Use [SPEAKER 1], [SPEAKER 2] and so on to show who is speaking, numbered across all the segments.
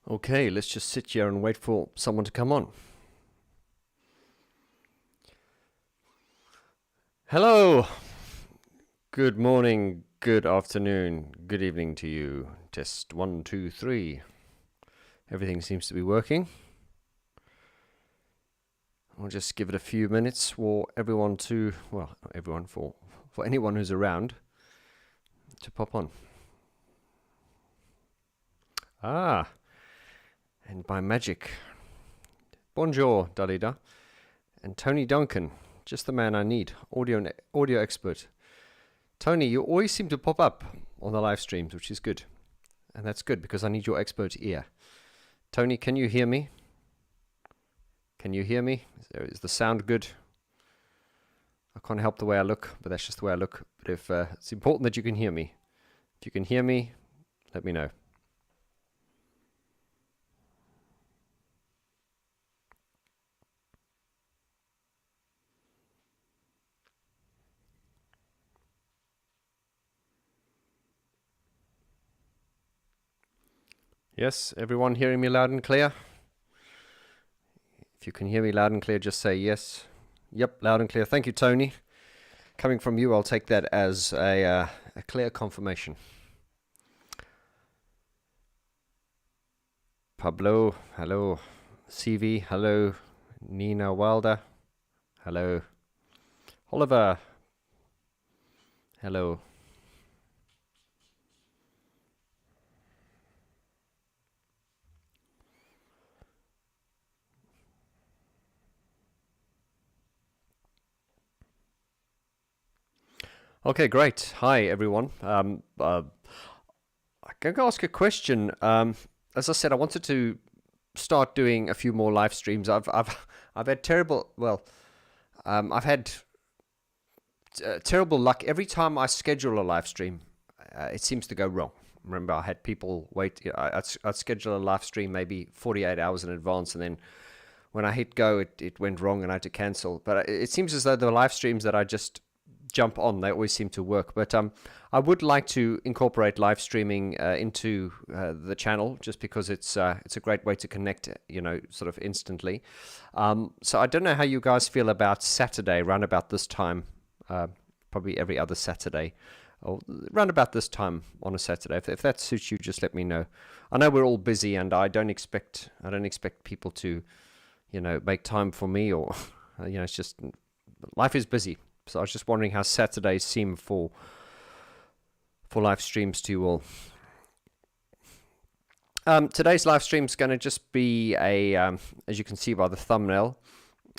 [SPEAKER 1] Okay, let's just sit here and wait for someone to come on. Hello! Good morning, good afternoon, good evening to you. Test 1, 2, 3. Everything seems to be working. I'll just give it a few minutes for everyone to, well, not everyone, for anyone who's around to pop on. Ah, and by magic, bonjour, Dalida, and Tony Duncan, just the man I need, audio expert. Tony, you always seem to pop up on the live streams, which is good. And that's good because I need your expert ear. Tony, can you hear me? Can you hear me? Is the sound good? I can't help the way I look, but that's just the way I look. But if it's important that you can hear me. If you can hear me, let me know. Yes, everyone hearing me loud and clear? If you can hear me loud and clear, just say yes. Yep, loud and clear. Thank you, Tony. Coming from you, I'll take that as a clear confirmation. Pablo, hello. CV, hello. Nina Wilder, hello. Oliver, hello. Okay, great. Hi, everyone. I'm going to ask a question. As I said, I wanted to start doing a few more live streams. I've had terrible. Well, I've had terrible luck every time I schedule a live stream. It seems to go wrong. Remember, I had people wait. I'd schedule a live stream maybe 48 hours in advance, and then when I hit go, it went wrong, and I had to cancel. But it seems as though the live streams that I just jump on, they always seem to work. But I would like to incorporate live streaming into the channel, just because it's a great way to connect, sort of instantly. So I don't know how you guys feel about Saturday, around about this time, probably every other Saturday, or around about this time on a Saturday. If that suits you, just let me know. I know we're all busy, and I don't expect people to, make time for me, or it's just life is busy. So I was just wondering how Saturdays seem for live streams to you all. Today's live stream is going to just be as you can see by the thumbnail,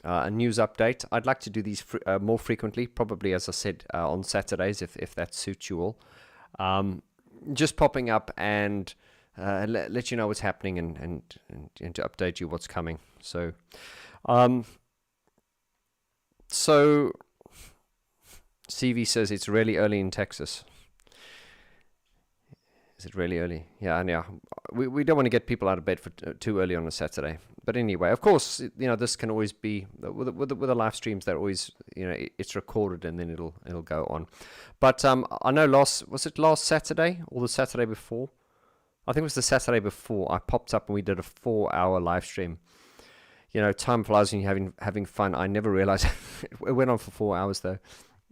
[SPEAKER 1] a news update. I'd like to do these more frequently, probably, as I said, on Saturdays, if that suits you all. Just popping up and let you know what's happening and to update you what's coming. So, CV says it's really early in Texas. Is it really early? Yeah, and yeah. We don't want to get people out of bed for too early on a Saturday. But anyway, of course, this can always be with the live streams. They're always, it's recorded and then it'll go on. But I know was it last Saturday or the Saturday before? I think it was the Saturday before. I popped up and we did a 4-hour live stream. Time flies when you're having fun. I never realized it went on for 4 hours though.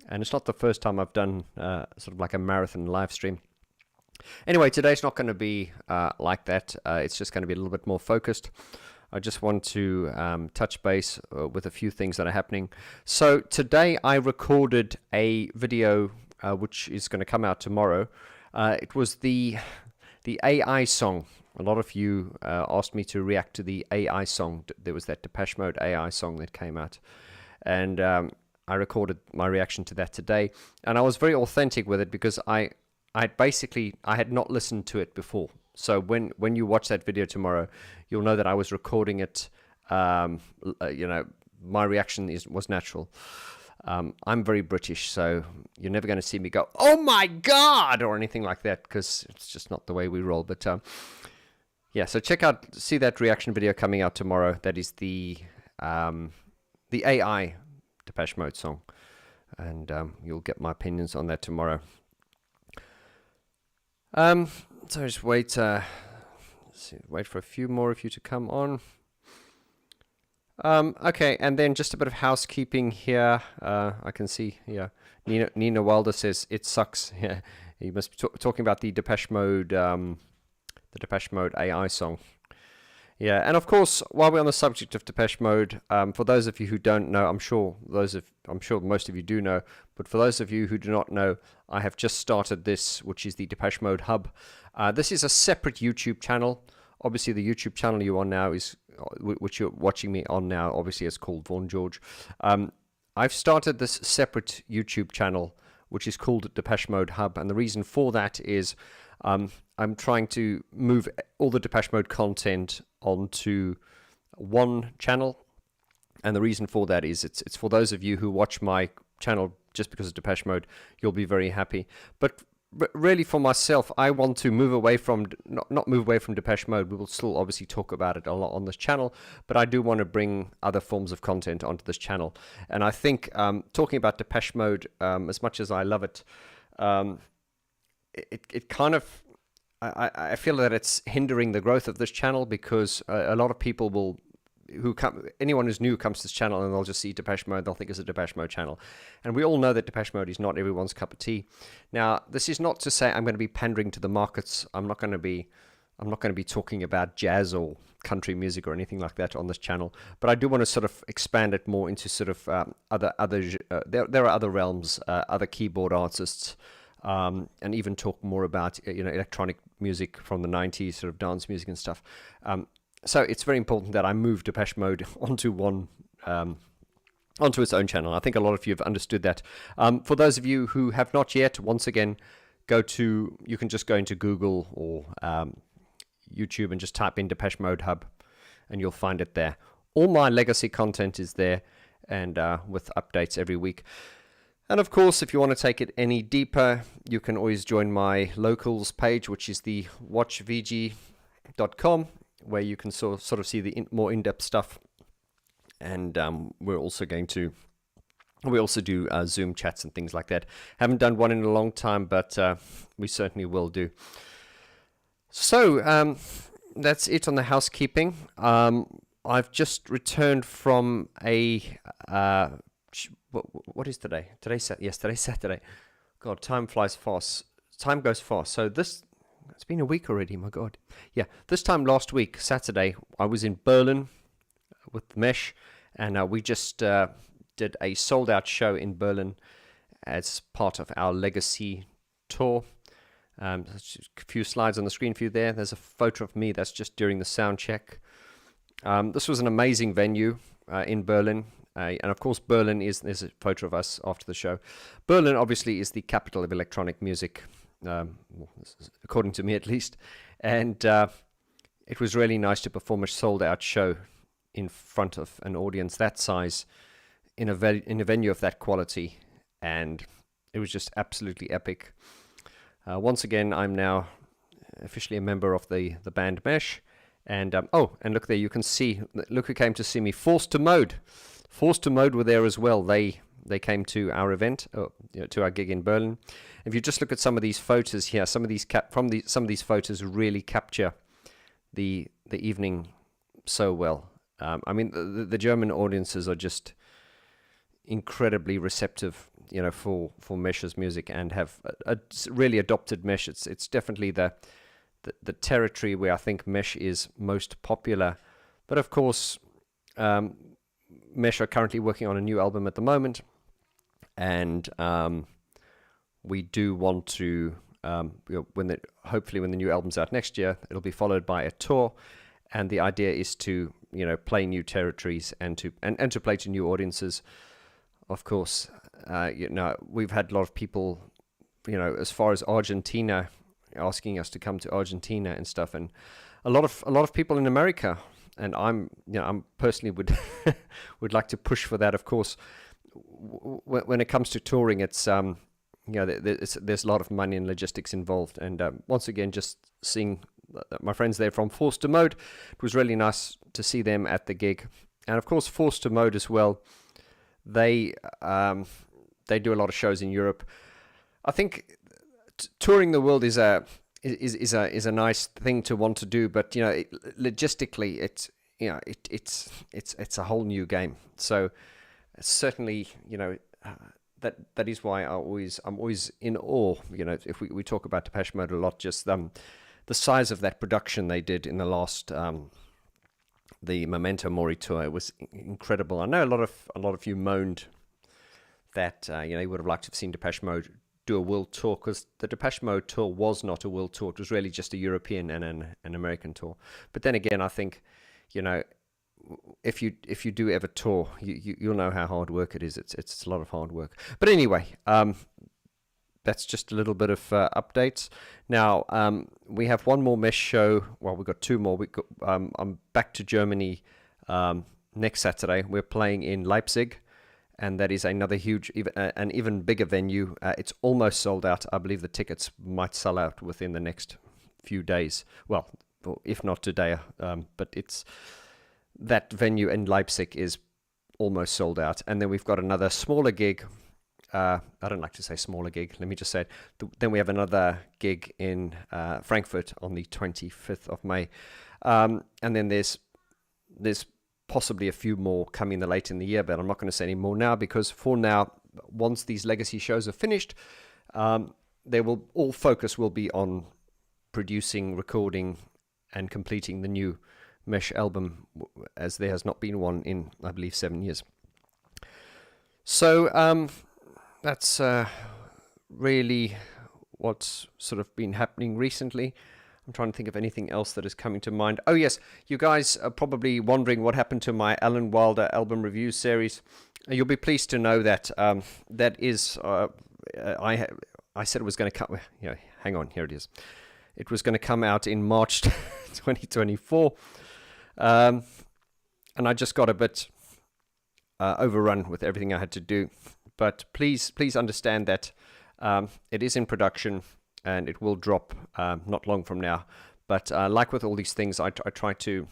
[SPEAKER 1] And it's not the first time I've done sort of like a marathon live stream. Anyway, today's not going to be like that. It's just going to be a little bit more focused. I just want to touch base with a few things that are happening. So today I recorded a video which is going to come out tomorrow. It was the AI song. A lot of you asked me to react to the AI song. There was that Depeche Mode AI song that came out. And I recorded my reaction to that today, and I was very authentic with it because I had not listened to it before. So when you watch that video tomorrow, you'll know that I was recording it. My reaction was natural. I'm very British, so you're never going to see me go, "Oh my God," or anything like that, because it's just not the way we roll. But so see that reaction video coming out tomorrow. That is the AI Depeche Mode song, and you'll get my opinions on that tomorrow. So just wait see, wait for a few more of you to come on. Okay, and then just a bit of housekeeping here. I can see here, Nina Wilder says it sucks. Yeah, you must be talking about the Depeche Mode AI song. Yeah, and of course, while we're on the subject of Depeche Mode, for those of you who don't know, I'm sure most of you do know, but for those of you who do not know, I have just started this, which is the Depeche Mode Hub. This is a separate YouTube channel. Obviously, the YouTube channel you're on now is, which you're watching me on now, obviously it's called Vaughn George. I've started this separate YouTube channel, which is called Depeche Mode Hub, and the reason for that is I'm trying to move all the Depeche Mode content onto one channel, and the reason for that is it's for those of you who watch my channel just because of Depeche Mode, you'll be very happy. But really for myself, I want to move away from, not move away from Depeche Mode. We will still obviously talk about it a lot on this channel, but I do want to bring other forms of content onto this channel. And I think talking about Depeche Mode, as much as I love it, it kind of, I feel that it's hindering the growth of this channel, because a lot of people anyone who's new comes to this channel and they'll just see Depeche Mode, they'll think it's a Depeche Mode channel. And we all know that Depeche Mode is not everyone's cup of tea. Now, this is not to say I'm going to be pandering to the markets. I'm not going to be talking about jazz or country music or anything like that on this channel, but I do want to sort of expand it more into sort of there are other realms, other keyboard artists, and even talk more about electronic music from the 90s, sort of dance music and stuff. So it's very important that I move Depeche Mode onto its own channel. I think a lot of you have understood that. For those of you who have not yet, once again, you can just go into Google or YouTube and just type in Depeche Mode Hub, and you'll find it there. All my legacy content is there, and with updates every week. And of course, if you want to take it any deeper, you can always join my locals page, which is the watchvg.com, where you can sort of see the more in-depth stuff. And we also do Zoom chats and things like that. Haven't done one in a long time, but we certainly will do. So that's it on the housekeeping. I've just returned from what is today? Today's Saturday. God, time flies fast. Time goes fast. So it's been a week already, my God. Yeah, this time last week, Saturday, I was in Berlin with Mesh, and we just did a sold-out show in Berlin as part of our Legacy tour. A few slides on the screen for you there. There's a photo of me that's just during the sound check. This was an amazing venue in Berlin. And of course, there's a photo of us after the show. Berlin, obviously, is the capital of electronic music, according to me at least. And it was really nice to perform a sold-out show in front of an audience that size in a venue of that quality. And it was just absolutely epic. Once again, I'm now officially a member of the band Mesh. And and look there, you can see, look who came to see me. Forced to Mode were there as well. They came to our event, to our gig in Berlin. If you just look at some of these photos here, some of these photos really capture the evening so well. I mean, the German audiences are just incredibly receptive, for Mesh's music, and have really adopted Mesh. It's definitely the territory where I think Mesh is most popular. But of course, Mesh are currently working on a new album at the moment, and we do want to, hopefully when the new album's out next year, it'll be followed by a tour, and the idea is to play new territories and to play to new audiences. Of course, we've had a lot of people, as far as Argentina, asking us to come to Argentina and stuff, and a lot of people in America. And I'm personally would like to push for that. Of course, when it comes to touring, it's there's a lot of money and logistics involved. And once again, just seeing my friends there from Forced to Mode, it was really nice to see them at the gig. And of course, Forced to Mode as well. They do a lot of shows in Europe. I think touring the world is a is a nice thing to want to do, but logistically, it's a whole new game. So certainly, that is why I'm always in awe. If we talk about Depeche Mode a lot, just the size of that production they did in the last the Memento Mori tour was incredible. I know a lot of you moaned that you would have liked to have seen Depeche Mode do a world tour, because the Depeche Mode tour was not a world tour. It was really just a European and an American tour. But then again, I think, if you do ever tour, you'll know how hard work it is. It's a lot of hard work. But anyway, that's just a little bit of updates. Now, we have one more Mesh show. Well, we've got two more. I'm back to Germany next Saturday. We're playing in Leipzig, and that is another huge, an even bigger venue. It's almost sold out. I believe the tickets might sell out within the next few days. Well, if not today, but it's that venue in Leipzig is almost sold out. And then we've got another smaller gig. I don't like to say smaller gig. Let me just say it. Then we have another gig in Frankfurt on the 25th of May. And then there's possibly a few more coming late in the year, but I'm not going to say any more now, because for now, once these legacy shows are finished, all focus will be on producing, recording, and completing the new Mesh album, as there has not been one in, I believe, 7 years. So that's really what's sort of been happening recently. I'm trying to think of anything else that is coming to mind. Oh yes, you guys are probably wondering what happened to my Alan Wilder album review series. You'll be pleased to know that that is, I said it was going to come. Hang on, here it is. It was going to come out in March 2024, and I just got a bit overrun with everything I had to do. But please understand that it is in production, and it will drop not long from now. But like with all these things, I try to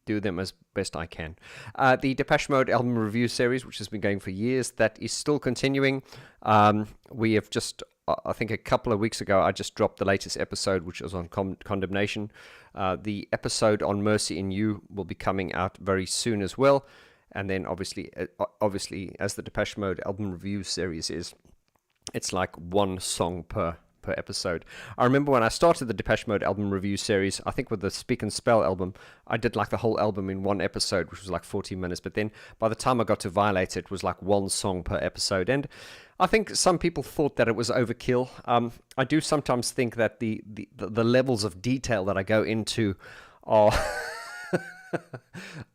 [SPEAKER 1] do them as best I can. The Depeche Mode album review series, which has been going for years, that is still continuing. We have just, I think a couple of weeks ago, I just dropped the latest episode, which was on condemnation. The episode on Mercy in You will be coming out very soon as well. And then obviously, as the Depeche Mode album review series is, it's like one song per episode. I remember when I started the Depeche Mode album review series, I think with the Speak and Spell album, I did like the whole album in one episode, which was like 40 minutes. But then by the time I got to Violate, it was like one song per episode. And I think some people thought that it was overkill. I do sometimes think that the levels of detail that I go into are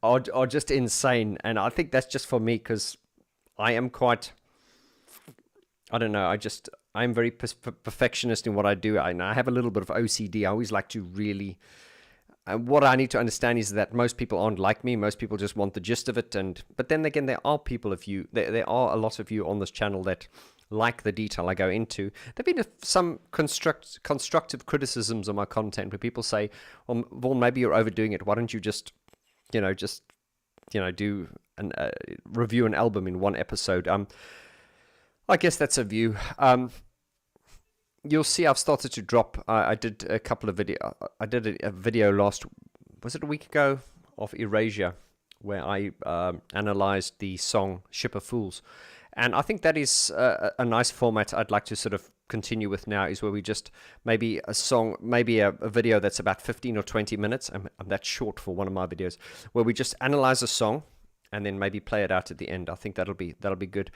[SPEAKER 1] are just insane. And I think that's just for me, because I am quite, I don't know, I'm very perfectionist in what I do. I have a little bit of OCD. I always like to really... what I need to understand is that most people aren't like me. Most people just want the gist of it. But then again, there are people of you... There are a lot of you on this channel that like the detail I go into. There have been some constructive criticisms of my content where people say, well, Vaughn, maybe you're overdoing it. Why don't you just do review an album in one episode? I guess that's a view. You'll see I've started to drop. I did a couple of video. I did a video was it a week ago, of Erasure, where I analyzed the song Ship of Fools. And I think that is a nice format I'd like to sort of continue with now, is where we just maybe a video that's about 15 or 20 minutes. I'm that short for one of my videos, where we just analyze a song and then maybe play it out at the end. I think that'll be good.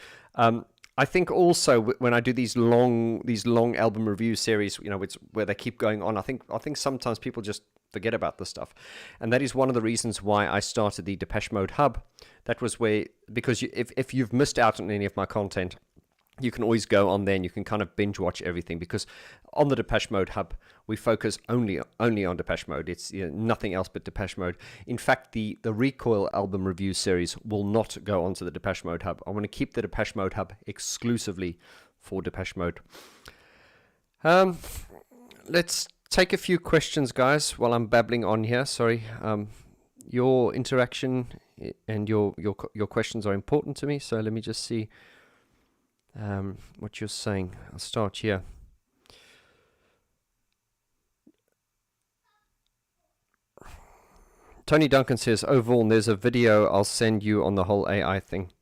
[SPEAKER 1] I think also when I do these long album review series, it's where they keep going on. I think sometimes people just forget about this stuff, and that is one of the reasons why I started the Depeche Mode Hub. That was because if you've missed out on any of my content, you can always go on there and you can kind of binge watch everything, because on the Depeche Mode Hub, we focus only on Depeche Mode. It's nothing else but Depeche Mode. In fact, the Recoil album review series will not go onto the Depeche Mode Hub. I want to keep the Depeche Mode Hub exclusively for Depeche Mode. Let's take a few questions, guys, while I'm babbling on here. Sorry. Your interaction and your questions are important to me, so let me just see what you're saying. I'll start here. Tony Duncan says, "Oh, Vaughn, there's a video I'll send you on the whole AI thing."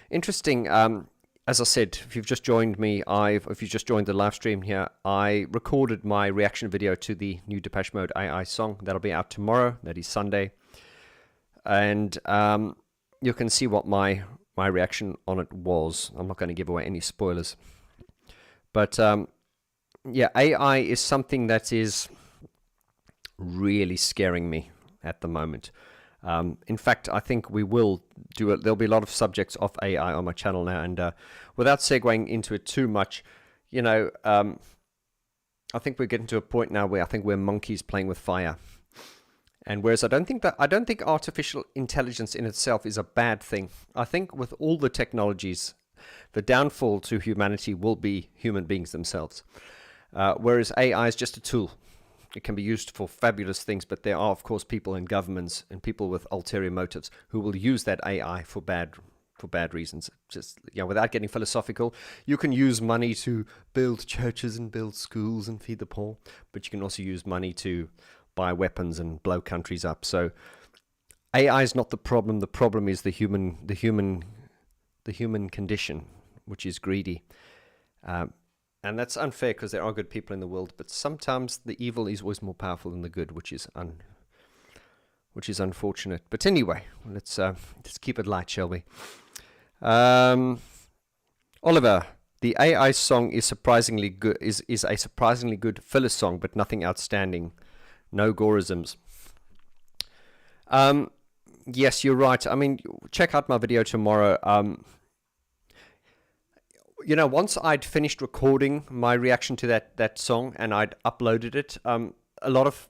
[SPEAKER 1] Interesting. As I said, if you've just joined me, if you just joined the live stream here, I recorded my reaction video to the new Depeche Mode AI song. That'll be out tomorrow. That is Sunday. And you can see what my reaction on it was. I'm not going to give away any spoilers. But yeah, AI is something that is really scaring me at the moment. In fact, I think we will do it. There'll be a lot of subjects of AI on my channel now, and without segueing into it too much, you know, I think we're getting to a point now where I think we're monkeys playing with fire. And whereas I don't think artificial intelligence in itself is a bad thing. I think with all the technologies, the downfall to humanity will be human beings themselves. Whereas AI is just a tool. It can be used for fabulous things, but there are, of course, people in governments and people with ulterior motives who will use that AI for bad reasons. Just, you know, without getting philosophical, you can use money to build churches and build schools and feed the poor, but you can also use money to buy weapons and blow countries up. So AI is not the problem. The problem is the human condition, which is greedy. And that's unfair because there are good people in the world, but sometimes the evil is always more powerful than the good, which is unfortunate. But anyway, let's keep it light, shall we? Oliver, the AI song is surprisingly good. Is a surprisingly good filler song, but nothing outstanding. No gorisms. Yes, you're right. I mean, check out my video tomorrow. You know, once I'd finished recording my reaction to that song and I'd uploaded it, a lot of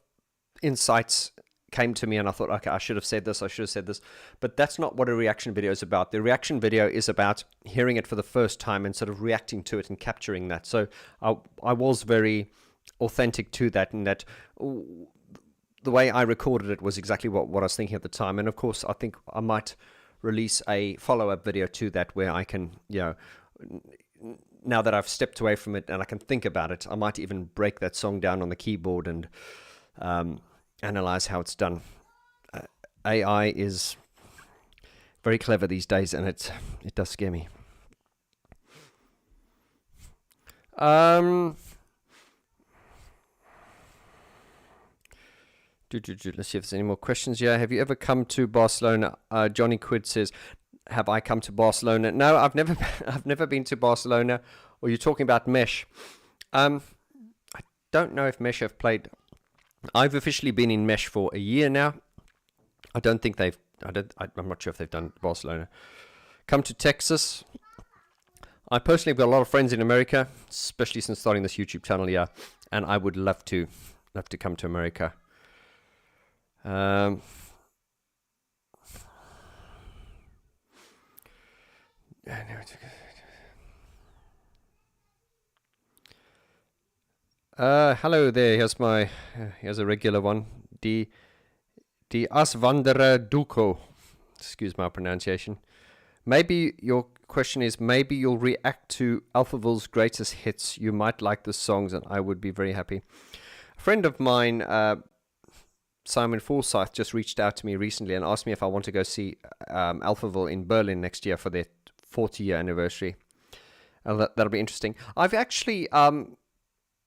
[SPEAKER 1] insights came to me and I thought, okay, I should have said this, but that's not what a reaction video is about. The reaction video is about hearing it for the first time and sort of reacting to it and capturing that. So I was very authentic to that, and that the way I recorded it was exactly what I was thinking at the time. And of course, I think I might release a follow-up video to that where I can, you know, now that I've stepped away from it and I can think about it, I might even break that song down on the keyboard and analyze how it's done. AI is very clever these days, and it does scare me. Let's see if there's any more questions here. Have you ever come to Barcelona? Johnny Quid says, have I come to Barcelona? No, I've never been to Barcelona. Or you're talking about Mesh. I don't know if Mesh have played. I've officially been in Mesh for a year now. I don't think they've. I'm not sure if they've done Barcelona. Come to Texas. I personally have got a lot of friends in America, especially since starting this YouTube channel here, and I would love to come to America. Hello there. Here's a regular one. Die Aswanderer Duco. Excuse my pronunciation. Maybe your question is, maybe you'll react to Alphaville's greatest hits. You might like the songs, and I would be very happy. A friend of mine, Simon Forsyth, just reached out to me recently and asked me if I want to go see Alphaville in Berlin next year for their 40-year anniversary. That'll be interesting. I've actually,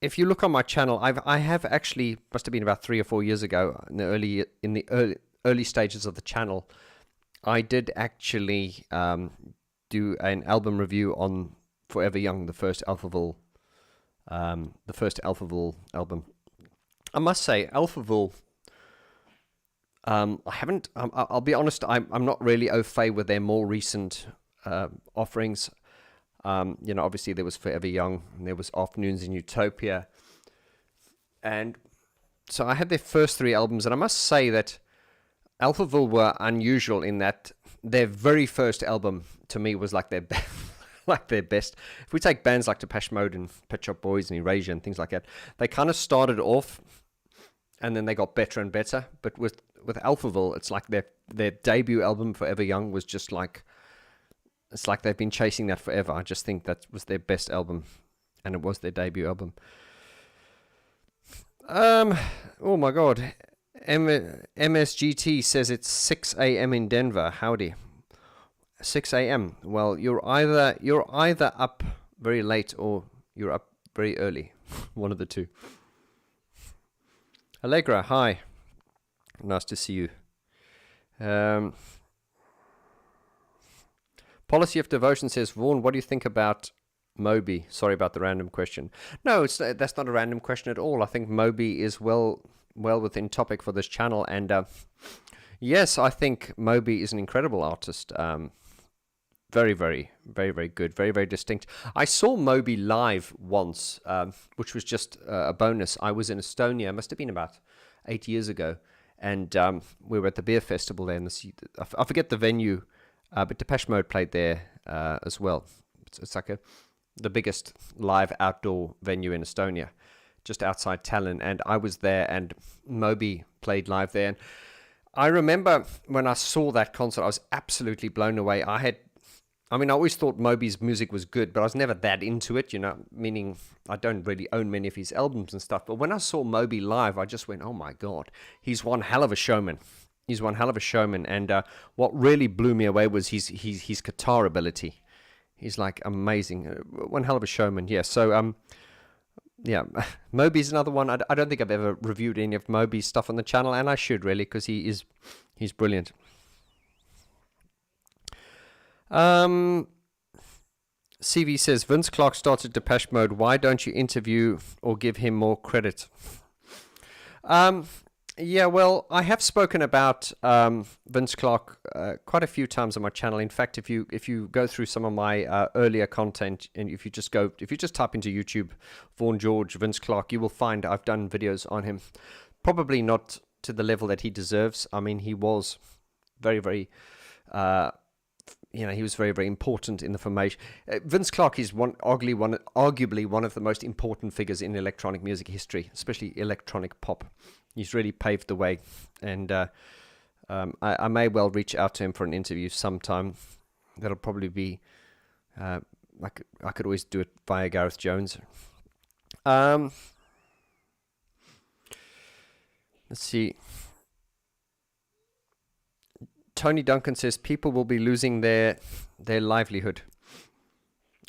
[SPEAKER 1] if you look on my channel, I have actually, must have been about 3 or 4 years ago, in the early stages of the channel, I did actually do an album review on Forever Young, the first Alphaville album. I must say, Alphaville, I'll be honest, I'm not really au fait with their more recent offerings. You know, obviously there was Forever Young, and there was Afternoons in Utopia, and so I had their first 3 albums, and I must say that Alphaville were unusual in that their very first album to me was like their best. If we take bands like Depeche Mode and Pet Shop Boys and Erasure and things like that, they kind of started off and then they got better and better. But with Alphaville, it's like their debut album, Forever Young, was just like, it's like they've been chasing that forever. I just think that was their best album, and it was their debut album. Oh my God. MSGT says it's 6 a.m. in Denver. Howdy. 6 a.m. Well, you're either up very late or you're up very early. One of the two. Allegra, hi. Nice to see you. Policy of Devotion says, Vaughn, what do you think about Moby? Sorry about the random question. No, that's not a random question at all. I think Moby is well within topic for this channel. And yes, I think Moby is an incredible artist. Very, very, very, very good. Very, very distinct. I saw Moby live once, which was just a bonus. I was in Estonia. It must have been about 8 years ago. And we were at the beer festival there. And I forget the venue, but Depeche Mode played there as well. It's like the biggest live outdoor venue in Estonia, just outside Tallinn. And I was there, and Moby played live there. And I remember when I saw that concert, I was absolutely blown away. I always thought Moby's music was good, but I was never that into it, meaning I don't really own many of his albums and stuff. But when I saw Moby live, I just went, oh my God, he's one hell of a showman. And what really blew me away was his guitar ability. He's like amazing. One hell of a showman. Yeah. So, yeah, Moby's another one. I don't think I've ever reviewed any of Moby's stuff on the channel, and I should really, because he's brilliant. CV says, Vince Clarke started Depeche Mode. Why don't you interview or give him more credit? Yeah, well, I have spoken about Vince Clarke quite a few times on my channel. In fact, if you go through some of my earlier content, and if you just type into YouTube Vaughn George Vince Clarke, you will find I've done videos on him. Probably not to the level that he deserves. I mean, he was very, very he was very, very important in the formation. Vince Clarke is arguably one of the most important figures in electronic music history, especially electronic pop. He's really paved the way, and I may well reach out to him for an interview sometime. That'll probably be, I could always do it via Gareth Jones. Let's see. Tony Duncan says people will be losing their livelihood.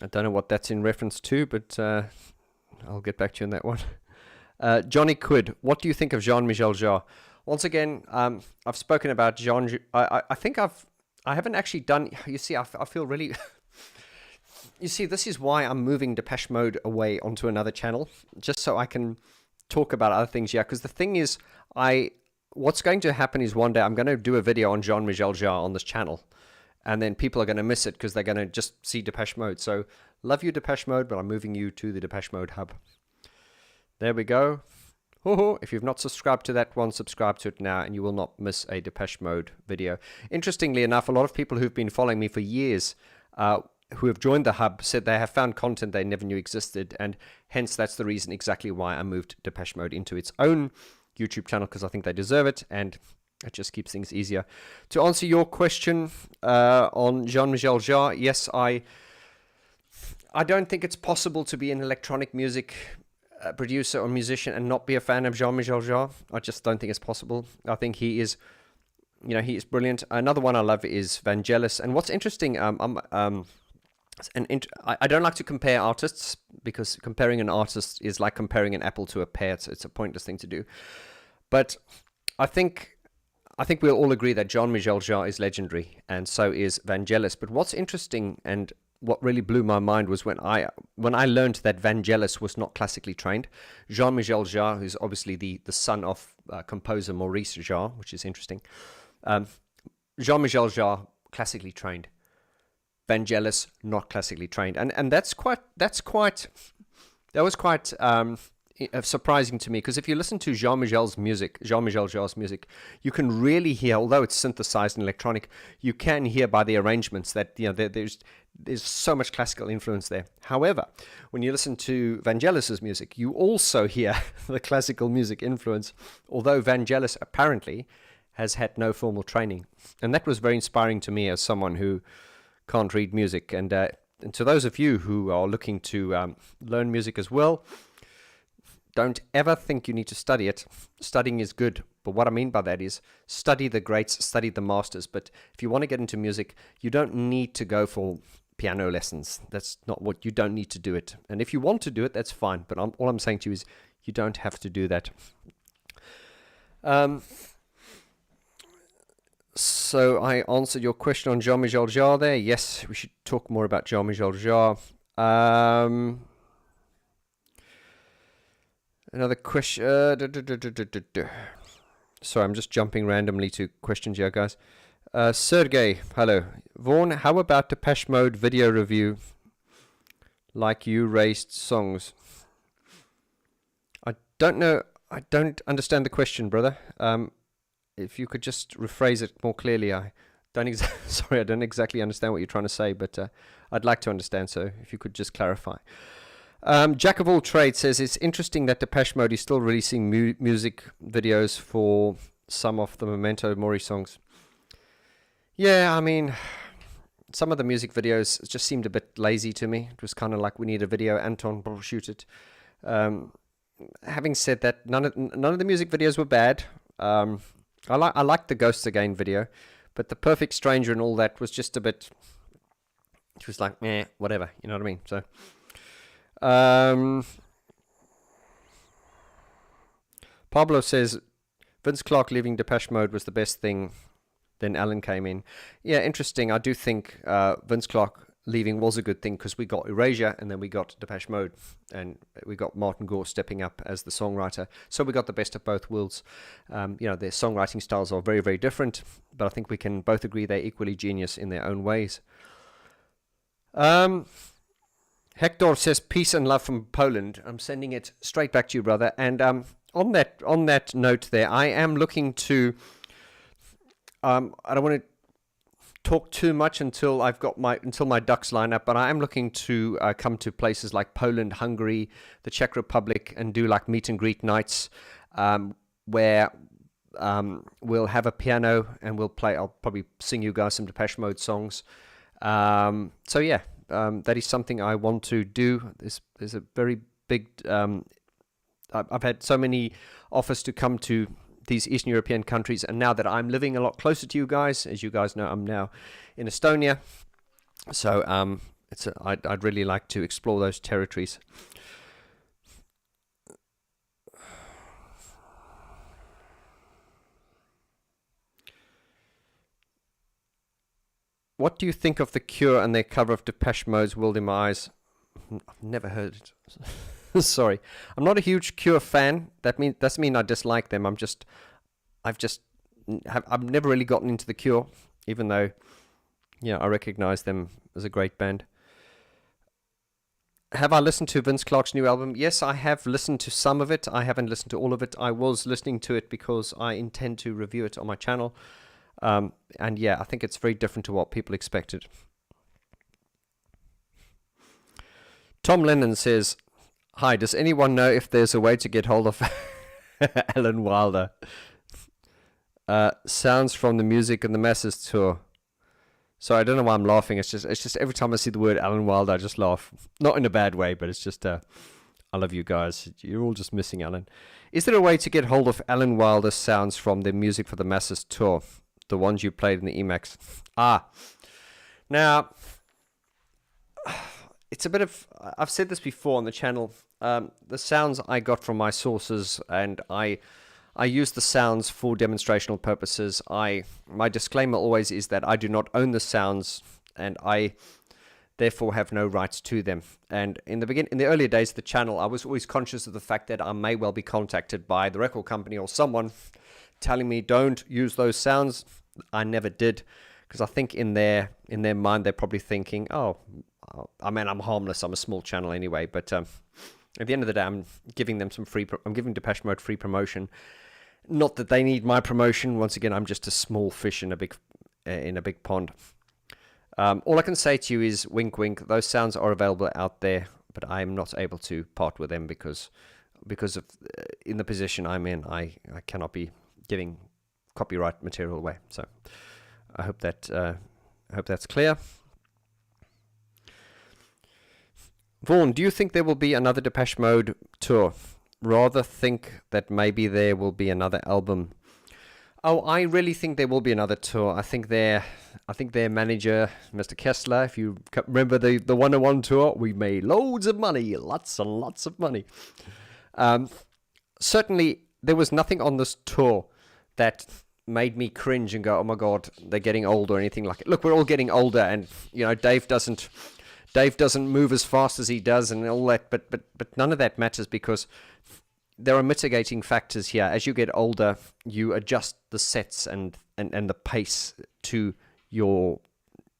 [SPEAKER 1] I don't know what that's in reference to, but I'll get back to you on that one. Johnny Quid, what do you think of Jean-Michel Jarre? Once again, I've spoken about Jean. I think I haven't actually done. You see, I feel really. You see, this is why I'm moving Depeche Mode away onto another channel, just so I can talk about other things. Yeah, because the thing is, what's going to happen is one day I'm going to do a video on Jean-Michel Jarre on this channel, and then people are going to miss it because they're going to just see Depeche Mode. So, love you, Depeche Mode, but I'm moving you to the Depeche Mode hub. There we go. If you've not subscribed to that one, subscribe to it now, and you will not miss a Depeche Mode video. Interestingly enough, a lot of people who've been following me for years, who have joined the hub, said they have found content they never knew existed, and hence that's the reason exactly why I moved Depeche Mode into its own YouTube channel, because I think they deserve it, and it just keeps things easier. To answer your question on Jean-Michel Jarre, yes, I don't think it's possible to be an electronic music producer or musician and not be a fan of Jean-Michel Jarre. I just don't think it's possible. I think he is brilliant. Another one I love is Vangelis. And what's interesting, I don't like to compare artists, because comparing an artist is like comparing an apple to a pear. It's a pointless thing to do. But I think we'll all agree that Jean-Michel Jarre is legendary, and so is Vangelis. But what's interesting and what really blew my mind was when I learned that Vangelis was not classically trained. Jean-Michel Jarre, who's obviously the son of composer Maurice Jarre, which is interesting. Jean-Michel Jarre, classically trained. Vangelis, not classically trained. And that was quite surprising to me, because if you listen to Jean-Michel Jarre's music, you can really hear, although it's synthesized and electronic, you can hear by the arrangements that there's so much classical influence there. However, when you listen to Vangelis's music, you also hear the classical music influence, although Vangelis apparently has had no formal training. And that was very inspiring to me as someone who can't read music. And to those of you who are looking to learn music as well, don't ever think you need to study it. Studying is good, But what I mean by that is study the greats, study the masters. But if you want to get into music, you don't need to go for piano lessons. That's not what, you don't need to do it. And if you want to do it, that's fine. But all I'm saying to you is you don't have to do that. So I answered your question on Jean-Michel Jarre there. Yes, we should talk more about Jean-Michel Jarre. Another question. Sorry, I'm just jumping randomly to questions here, guys. Sergey, hello. Vaughn, how about Depeche Mode video review? Like you raised songs. I don't know. I don't understand the question, brother. If you could just rephrase it more clearly. I don't exactly understand what you're trying to say, but I'd like to understand. So if you could just clarify. Jack of all trades says it's interesting that Depeche Mode is still releasing music videos for some of the Memento Mori songs. Yeah, I mean, some of the music videos just seemed a bit lazy to me. It was kind of like, we need a video, Anton, shoot it. Having said that, none of the music videos were bad. I like the Ghosts Again video, but the Perfect Stranger and all that was just a bit. It was like, meh, whatever. You know what I mean? So. Pablo says Vince Clarke leaving Depeche Mode was the best thing. Then Alan came in. Yeah, interesting. I do think Vince Clarke leaving was a good thing, because we got Erasure and then we got Depeche Mode, and we got Martin Gore stepping up as the songwriter. So we got the best of both worlds. Their songwriting styles are very, very different, but I think we can both agree they're equally genius in their own ways. Hector says peace and love from Poland. I'm sending it straight back to you, brother. And on that note there, I am looking to. I don't want to talk too much until my ducks line up, but I am looking to come to places like Poland, Hungary, the Czech Republic, and do like meet and greet nights, where we'll have a piano and we'll play. I'll probably sing you guys some Depeche Mode songs. So yeah. That is something I want to do. There's a very big. I've had so many offers to come to these Eastern European countries, and now that I'm living a lot closer to you guys, as you guys know, I'm now in Estonia. So I'd really like to explore those territories. What do you think of The Cure and their cover of Depeche Mode's World in My Eyes? I've never heard it. Sorry. I'm not a huge Cure fan. That doesn't mean I dislike them. I've never really gotten into The Cure, even though, I recognize them as a great band. Have I listened to Vince Clarke's new album? Yes, I have listened to some of it. I haven't listened to all of it. I was listening to it because I intend to review it on my channel. And yeah, I think it's very different to what people expected. Tom Lennon says, hi, does anyone know if there's a way to get hold of Alan Wilder? Sounds from the Music and the Masses tour. So I don't know why I'm laughing. It's just every time I see the word Alan Wilder, I just laugh. Not in a bad way, but it's just, I love you guys. You're all just missing Alan. Is there a way to get hold of Alan Wilder's sounds from the Music for the Masses tour? The ones you played in the Emacs. Now, it's a bit of, I've said this before on the channel, the sounds I got from my sources, and I use the sounds for demonstrational purposes. My disclaimer always is that I do not own the sounds, and I therefore have no rights to them. And in the earlier days of the channel, I was always conscious of the fact that I may well be contacted by the record company or someone telling me don't use those sounds. I never did, because I think in their mind they're probably thinking, oh, I mean, I'm harmless. I'm a small channel anyway. But at the end of the day, I'm giving them I'm giving Depeche Mode free promotion. Not that they need my promotion. Once again, I'm just a small fish in a big pond. All I can say to you is, wink, wink. Those sounds are available out there, but I am not able to part with them because of in the position I'm in. I cannot be giving copyright material away. So I hope that's clear. Vaughn, do you think there will be another Depeche Mode tour? Rather think that maybe there will be another album. Oh, I really think there will be another tour. I think their manager, Mr. Kessler, if you remember the 101 tour, we made loads of money, lots and lots of money. Um, Certainly, there was nothing on this tour that made me cringe and go, "Oh my God, they're getting old" or anything like it. Look, we're all getting older, and Dave doesn't move as fast as he does, and all that. But none of that matters because there are mitigating factors here. As you get older, you adjust the sets and the pace to your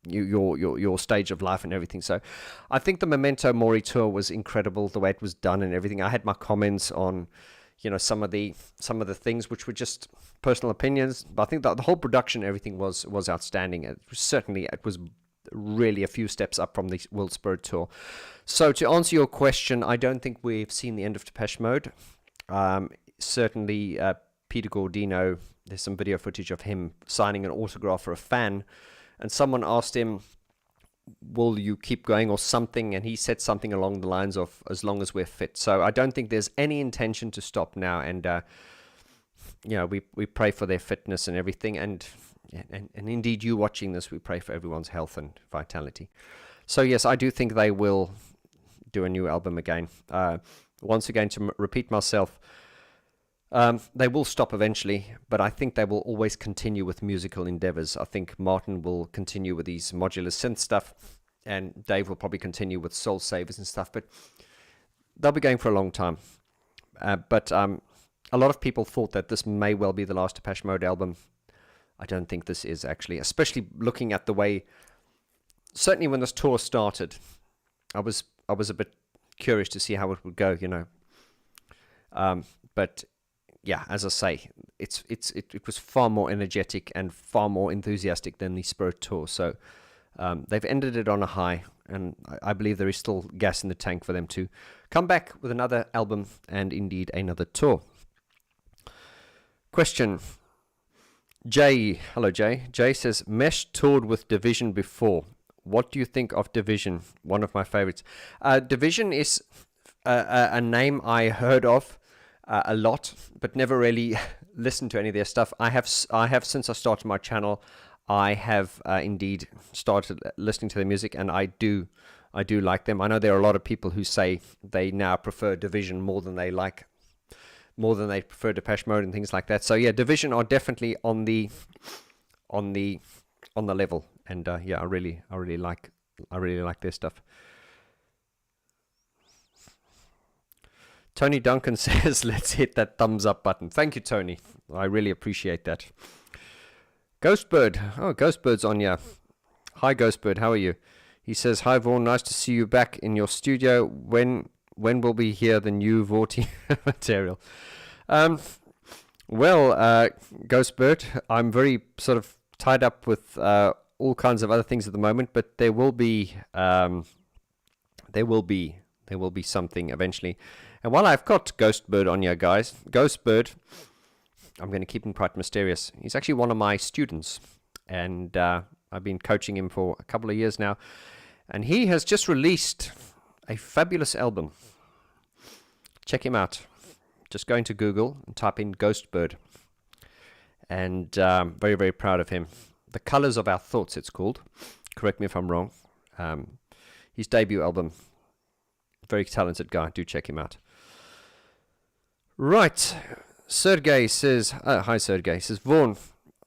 [SPEAKER 1] your stage of life and everything. So I think the Memento Mori tour was incredible, the way it was done and everything. I had my comments on some of the things which were just personal opinions, but I think that the whole production and everything was outstanding. It was really a few steps up from the World Spirit tour. So to answer your question, I don't think we've seen the end of Depeche Mode. Certainly Peter Gaudino, there's some video footage of him signing an autograph for a fan, and someone asked him, will you keep going or something, and he said something along the lines of, as long as we're fit. So I don't think there's any intention to stop now, and we pray for their fitness and everything, and indeed, you watching this, we pray for everyone's health and vitality. So yes, I do think they will do a new album again. Once again, to repeat myself, they will stop eventually, but I think they will always continue with musical endeavors. I think Martin will continue with these modular synth stuff, and Dave will probably continue with Soul Savers and stuff, but they'll be going for a long time. But a lot of people thought that this may well be the last Depeche Mode album. I don't think this is, actually, especially looking at the way, certainly when this tour started, I was a bit curious to see how it would go, but yeah, as I say, it was far more energetic and far more enthusiastic than the Spirit tour. So they've ended it on a high, and I believe there is still gas in the tank for them to come back with another album and indeed another tour. Question. Jay, hello Jay. Jay says, Mesh toured with Division before. What do you think of Division? One of my favorites. Division is a name I heard of a lot, but never really listened to any of their stuff. I have since I started my channel, I have indeed started listening to their music, and I do like them. I know there are a lot of people who say they now prefer Division more than they prefer Depeche Mode and things like that. So yeah, Division are definitely on the level, and yeah, I really like their stuff. Tony Duncan says, let's hit that thumbs up button. Thank you, Tony. I really appreciate that. Ghostbird. Oh, Ghostbird's on ya. Hi, Ghostbird. How are you? He says, hi, Vaughn. Nice to see you back in your studio. When will we hear the new Vorti material? Well, Ghostbird, I'm very sort of tied up with all kinds of other things at the moment, but there will be something eventually. And while I've got Ghostbird on you guys, Ghostbird, I'm going to keep him quite mysterious. He's actually one of my students, and I've been coaching him for a couple of years now, and he has just released a fabulous album. Check him out. Just go into Google and type in Ghostbird, and very, very proud of him. The Colors of Our Thoughts, it's called. Correct me if I'm wrong. His debut album. Very talented guy. Do check him out. Right. Sergey says, hi Sergey, says, Vaughn,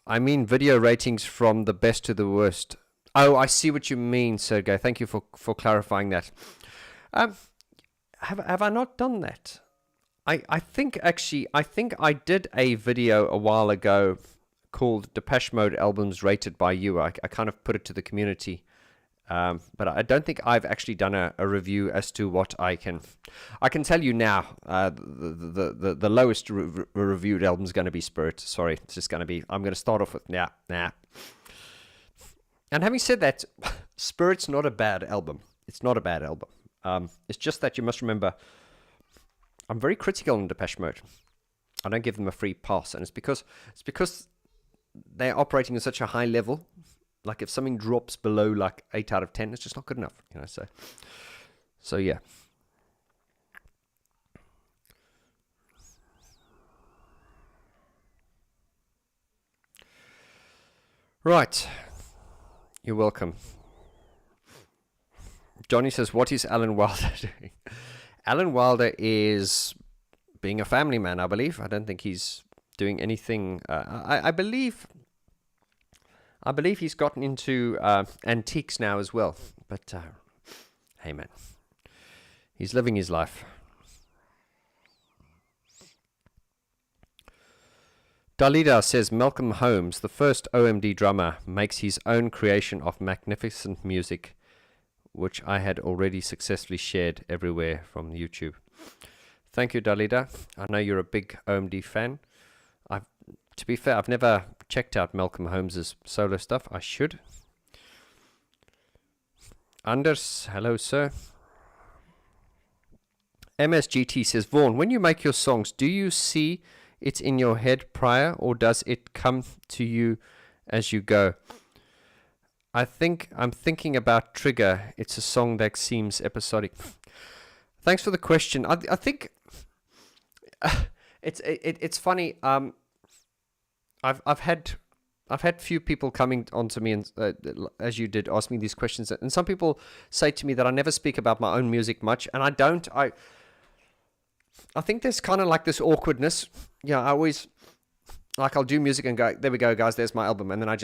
[SPEAKER 1] I mean video ratings from the best to the worst. Oh, I see what you mean, Sergey. Thank you for clarifying that. Have I not done that? I think I did a video a while ago called Depeche Mode Albums Rated by You. I kind of put it to the community. But I don't think I've actually done a review as to what I can tell you now. The lowest reviewed album is going to be Spirit. Sorry, it's just going to be. I'm going to start off with nah. And having said that, Spirit's not a bad album. It's not a bad album. It's just that you must remember, I'm very critical on Depeche Mode. I don't give them a free pass, and it's because they're operating at such a high level. Like if something drops below like 8 out of 10, it's just not good enough, So yeah. Right. You're welcome. Johnny says, what is Alan Wilder doing? Alan Wilder is being a family man, I believe. I don't think he's doing anything. I believe he's gotten into antiques now as well. But hey, man, he's living his life. Dalida says, Malcolm Holmes, the first OMD drummer, makes his own creation of magnificent music, which I had already successfully shared everywhere from YouTube. Thank you, Dalida. I know you're a big OMD fan. To be fair, I've never checked out Malcolm Holmes's solo stuff. I should. Anders, hello, sir. MSGT says, Vaughn, when you make your songs, do you see it in your head prior, or does it come to you as you go? I think I'm thinking about Trigger. It's a song that seems episodic. Thanks for the question. I think it's funny. I've had few people coming onto me and as you did, ask me these questions, and some people say to me that I never speak about my own music much, and I don't. I think there's kind of like this awkwardness. Yeah, I always I'll do music and go, there we go, guys, there's my album, and then a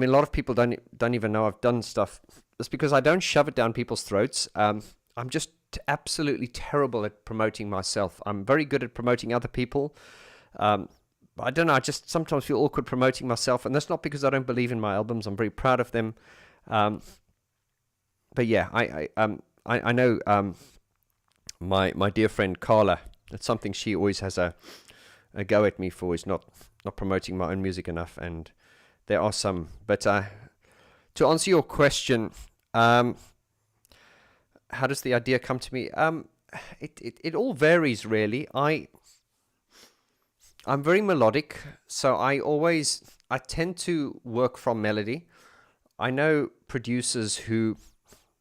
[SPEAKER 1] lot of people don't even know I've done stuff. It's because I don't shove it down people's throats. I'm just absolutely terrible at promoting myself. I'm very good at promoting other people. I don't know, I just sometimes feel awkward promoting myself, and that's not because I don't believe in my albums. I'm very proud of them. But yeah, I know my dear friend Carla, it's something she always has a go at me for, is not promoting my own music enough, and there are some. But to answer your question, how does the idea come to me? It all varies, really. I'm very melodic, so I tend to work from melody. I know producers who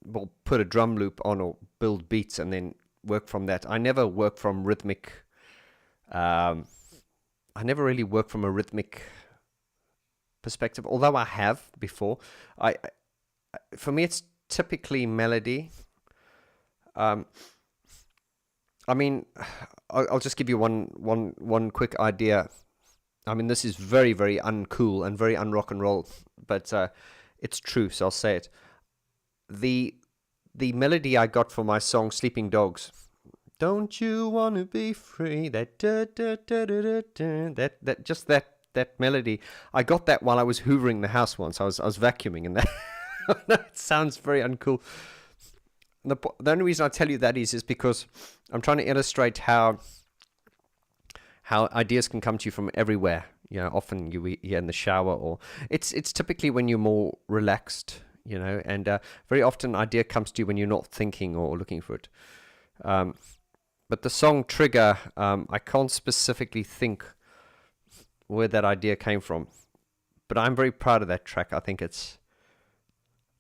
[SPEAKER 1] will put a drum loop on or build beats and then work from that. I never work from rhythmic. I never really work from a rhythmic perspective, although I have before. For me, it's typically melody. I'll just give you one quick idea. This is very, very uncool and very unrock and roll, but it's true, so I'll say it. The melody I got for my song "Sleeping Dogs," "Don't you wanna be free?" That melody. I got that while I was hoovering the house once. I was vacuuming, and that it sounds very uncool. The only reason I tell you that is because I'm trying to illustrate how ideas can come to you from everywhere. Often you hear in the shower, or it's typically when you're more relaxed, and very often idea comes to you when you're not thinking or looking for it. But the song Trigger, I can't specifically think where that idea came from, but I'm very proud of that track. I think it's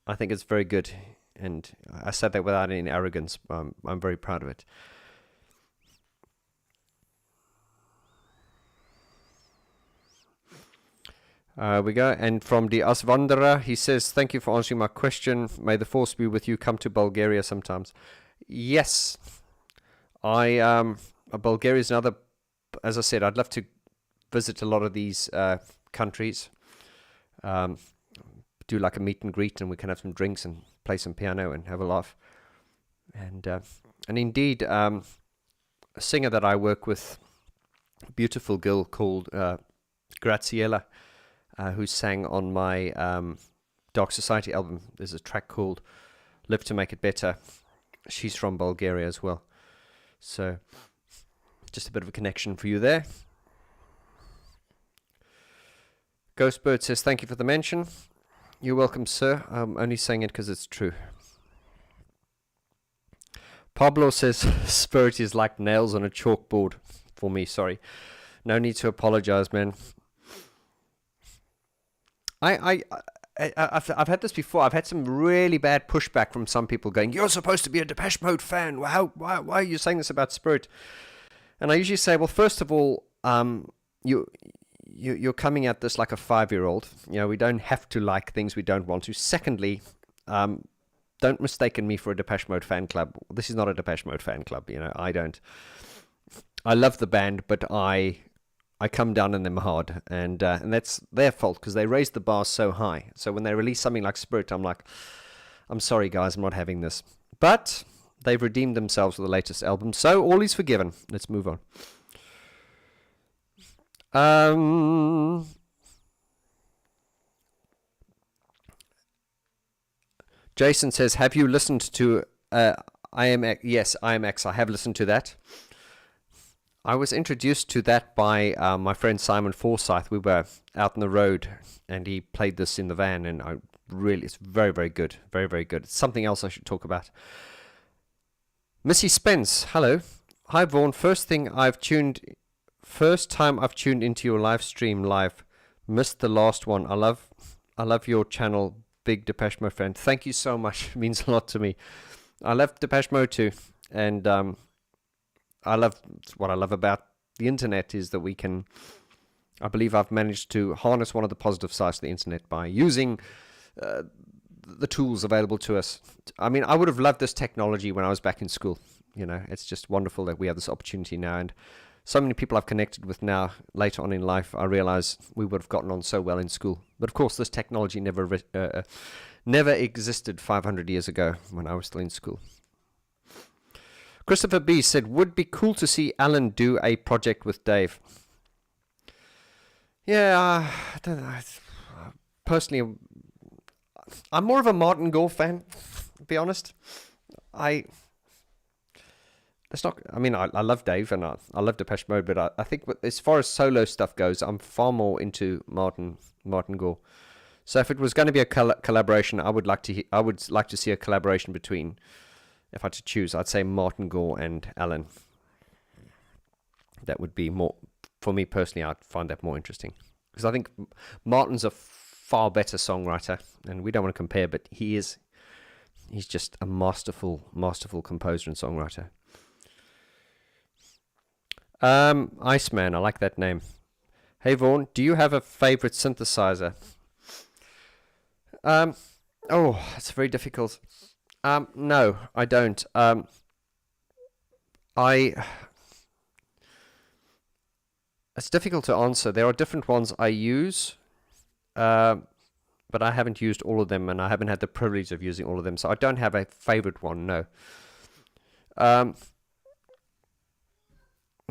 [SPEAKER 1] very good. And I said that without any arrogance. I'm very proud of it. We go. And from the Aswanderer, he says, thank you for answering my question. May the force be with you. Come to Bulgaria sometimes. Yes. Bulgaria is another, as I said, I'd love to visit a lot of these countries. Do like a meet and greet, and we can have some drinks and play some piano and have a laugh. And indeed, a singer that I work with, a beautiful girl called Graziella, who sang on my Dark Society album. There's a track called Live to Make It Better. She's from Bulgaria as well. So just a bit of a connection for you there. Ghostbird says, thank you for the mention. You're welcome, sir. I'm only saying it because it's true. Pablo says, spirit is like nails on a chalkboard for me. Sorry. No need to apologize, man. I've had this before. I've had some really bad pushback from some people going, you're supposed to be a Depeche Mode fan. Why are you saying this about Spirit? And I usually say, well, first of all, you're coming at this like a 5-year-old. We don't have to like things we don't want to. Secondly, don't mistaken me for a Depeche Mode fan club. This is not a Depeche Mode fan club. I love the band, but I come down on them hard, and that's their fault because they raised the bar so high. So when they release something like Spirit, I'm like, I'm sorry guys, I'm not having this. But they've redeemed themselves with the latest album, so all is forgiven. Let's move on. Jason says, have you listened to IMX? Yes, IMX. I have listened to that. I was introduced to that by my friend Simon Forsyth. We were out on the road, and he played this in the van, and it's very, very good. Very, very good. It's something else I should talk about. Missy Spence, hello. Hi, Vaughn. First time I've tuned into your live stream live. Missed the last one. I love your channel. Big Depeche Mode fan. Thank you so much. It means a lot to me. I love Depeche Mode too, and what I love about the internet is that I believe I've managed to harness one of the positive sides of the internet by using the tools available to us. I mean, I would have loved this technology when I was back in school. It's just wonderful that we have this opportunity now, and so many people I've connected with now later on in life, I realize we would have gotten on so well in school. But of course, this technology never existed 500 years ago when I was still in school. Christopher B. said, would be cool to see Alan do a project with Dave. Yeah, I don't know. Personally, I'm more of a Martin Gore fan, to be honest. I love Dave and I love Depeche Mode, but I think as far as solo stuff goes, I'm far more into Martin Gore. So if it was going to be a collaboration, I would like to see a collaboration between, if I had to choose, I'd say Martin Gore and Alan. That would be more, for me personally, I'd find that more interesting. Because I think Martin's a far better songwriter, and we don't want to compare, but he's just a masterful composer and songwriter. Iceman, I like that name. Hey Vaughn, do you have a favorite synthesizer? It's very difficult. No, I don't. It's difficult to answer. There are different ones I use, but I haven't used all of them, and I haven't had the privilege of using all of them, so I don't have a favorite one, no.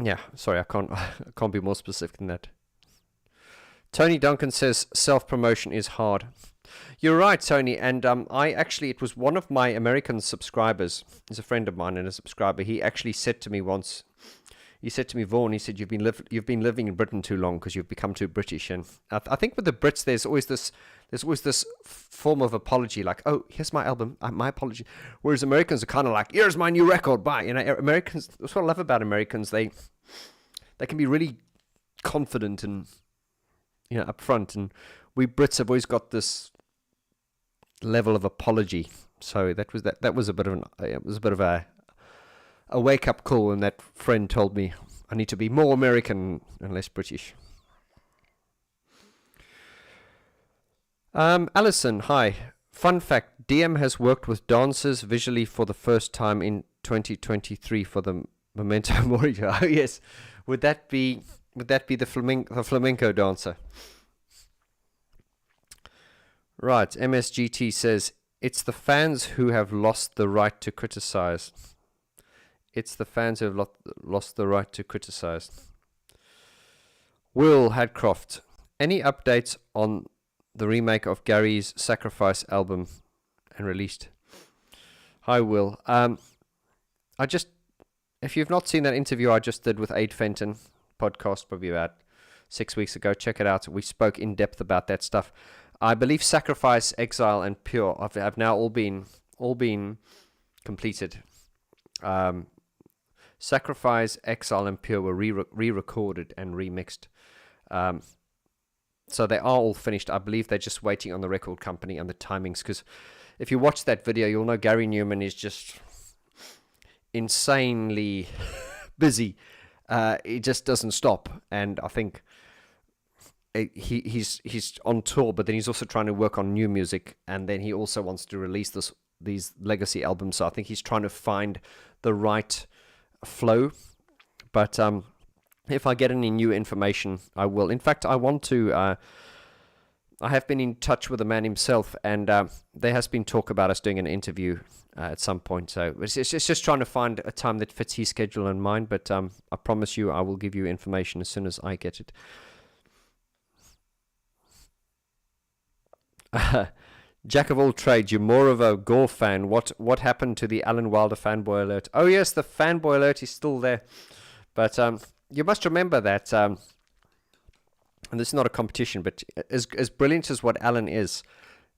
[SPEAKER 1] Yeah, sorry, I can't be more specific than that. Tony Duncan says self-promotion is hard. You're right, Tony, and it was one of my American subscribers. He's a friend of mine and a subscriber. He actually said to me once, Vaughn, he said, you've been living in Britain too long because you've become too British. And I think with the Brits, there's always this form of apology, like, oh, here's my album, my apology. Whereas Americans are kind of like, here's my new record, bye. Americans, that's what I love about Americans. They can be really confident and upfront, and we Brits have always got this level of apology. So that was a bit of a wake up call, and that friend told me I need to be more American and less British. Alison, hi. Fun fact, DM has worked with dancers visually for the first time in 2023 for the Memento Mori. Oh yes. Would that be the flamenco dancer? Right, MSGT says, it's the fans who have lost the right to criticize. It's the fans who have lost the right to criticize. Will Hadcroft, any updates on the remake of Gary's Sacrifice album and released? Hi, Will. If you've not seen that interview I just did with Aid Fenton, podcast probably about 6 weeks ago, check it out. We spoke in depth about that stuff. I believe Sacrifice, Exile, and Pure have now all been completed. Sacrifice, Exile, and Pure were re-recorded and remixed. So they are all finished. I believe they're just waiting on the record company and the timings. Because if you watch that video, you'll know Gary Numan is just insanely busy. It just doesn't stop. And I think he's on tour, but then he's also trying to work on new music, and then he also wants to release these legacy albums. So I think he's trying to find the right flow. But if I get any new information, I will. In fact, I want to. I have been in touch with the man himself, and there has been talk about us doing an interview at some point. So it's just trying to find a time that fits his schedule and mine. But I promise you, I will give you information as soon as I get it. Jack of all trades, you're more of a Gore fan. What happened to the Alan Wilder fanboy alert? Oh yes, the fanboy alert is still there. But you must remember that, and this is not a competition, but as brilliant as what Alan is,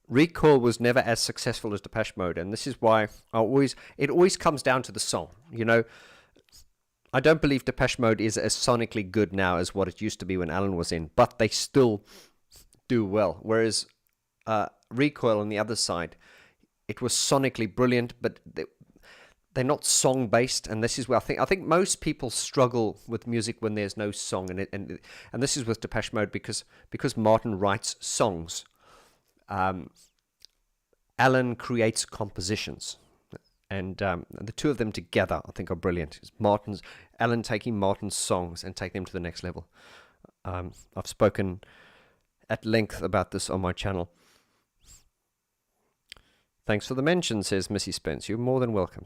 [SPEAKER 1] Recoil was never as successful as Depeche Mode, and this is why it always comes down to the song. You know, I don't believe Depeche Mode is as sonically good now as what it used to be when Alan was in, but they still do well. Whereas Recoil on the other side, it was sonically brilliant, but they're not song based, and this is where I think most people struggle with music when there's no song, and this is with Depeche Mode because Martin writes songs. Alan creates compositions, and the two of them together I think are brilliant. It's Alan taking Martin's songs and take them to the next level. I've spoken at length about this on my channel. Thanks for the mention, says Missy Spence. You're more than welcome.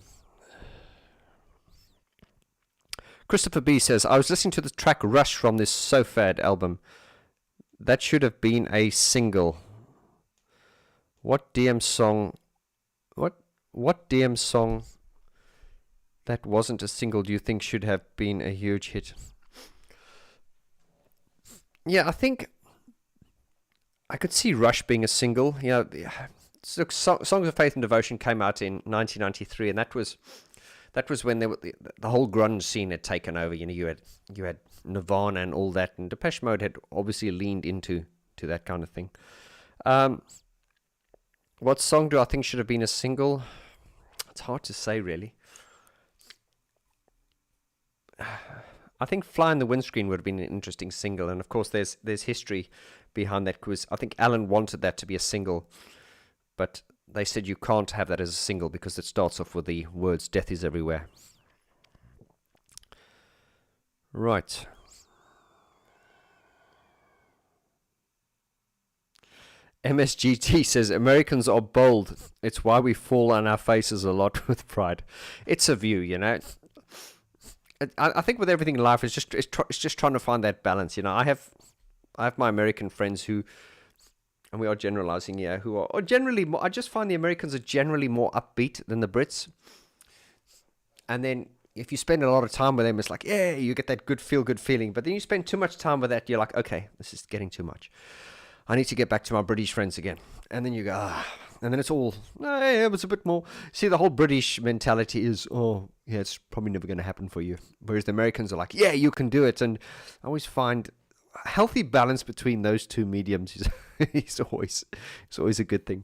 [SPEAKER 1] Christopher B says, I was listening to the track Rush from this So Fad album. That should have been a single. What DM song that wasn't a single do you think should have been a huge hit? Yeah, I think I could see Rush being a single. You know, Songs of Faith and Devotion came out in 1993, and that was when the whole grunge scene had taken over. You know, you had Nirvana and all that, and Depeche Mode had obviously leaned into that kind of thing. What song do I think should have been a single? It's hard to say, really. I think Fly in the Windscreen would have been an interesting single, and of course there's history behind that, because I think Alan wanted that to be a single, but they said you can't have that as a single because it starts off with the words "Death is everywhere." Right. MSGT says, Americans are bold. It's why we fall on our faces a lot with pride. It's a view, you know. I think with everything in life, it's just trying to find that balance. You know, I have my American friends who, and we are generalizing, yeah, who are generally more, I just find the Americans are generally more upbeat than the Brits. And then if you spend a lot of time with them, it's like, yeah, you get that good feeling. But then you spend too much time with that, you're like, okay, this is getting too much. I need to get back to my British friends again. And then you go, and then it's all, hey, it was a bit more. See, the whole British mentality is, oh, yeah, it's probably never going to happen for you. Whereas the Americans are like, yeah, you can do it. And I always find a healthy balance between those two mediums is always a good thing.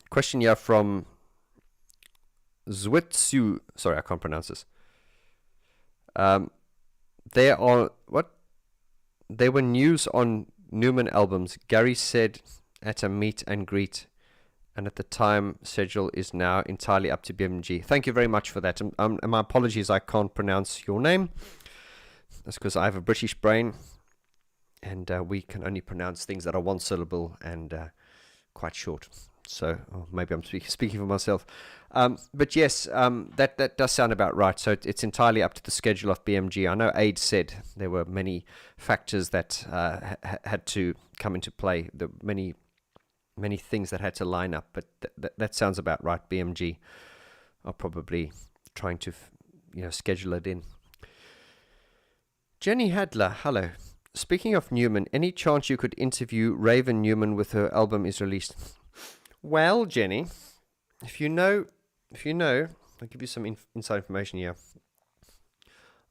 [SPEAKER 1] Question here from Zwitsu. Sorry, I can't pronounce this. There were news on Numan albums. Gary said at a meet and greet, and at the time schedule is now entirely up to BMG. Thank you very much for that. And my apologies, I can't pronounce your name. That's because I have a British brain, and we can only pronounce things that are one syllable and quite short. So maybe I'm speaking for myself. But yes, that does sound about right. So it's entirely up to the schedule of BMG. I know Aid said there were many factors that had to come into play. The many things that had to line up. But that sounds about right. BMG are probably trying to schedule it in. Jenny Hadler, hello. Speaking of Numan, any chance you could interview Raven Numan with her album is released? Well, Jenny, if you know, I'll give you some inside information here.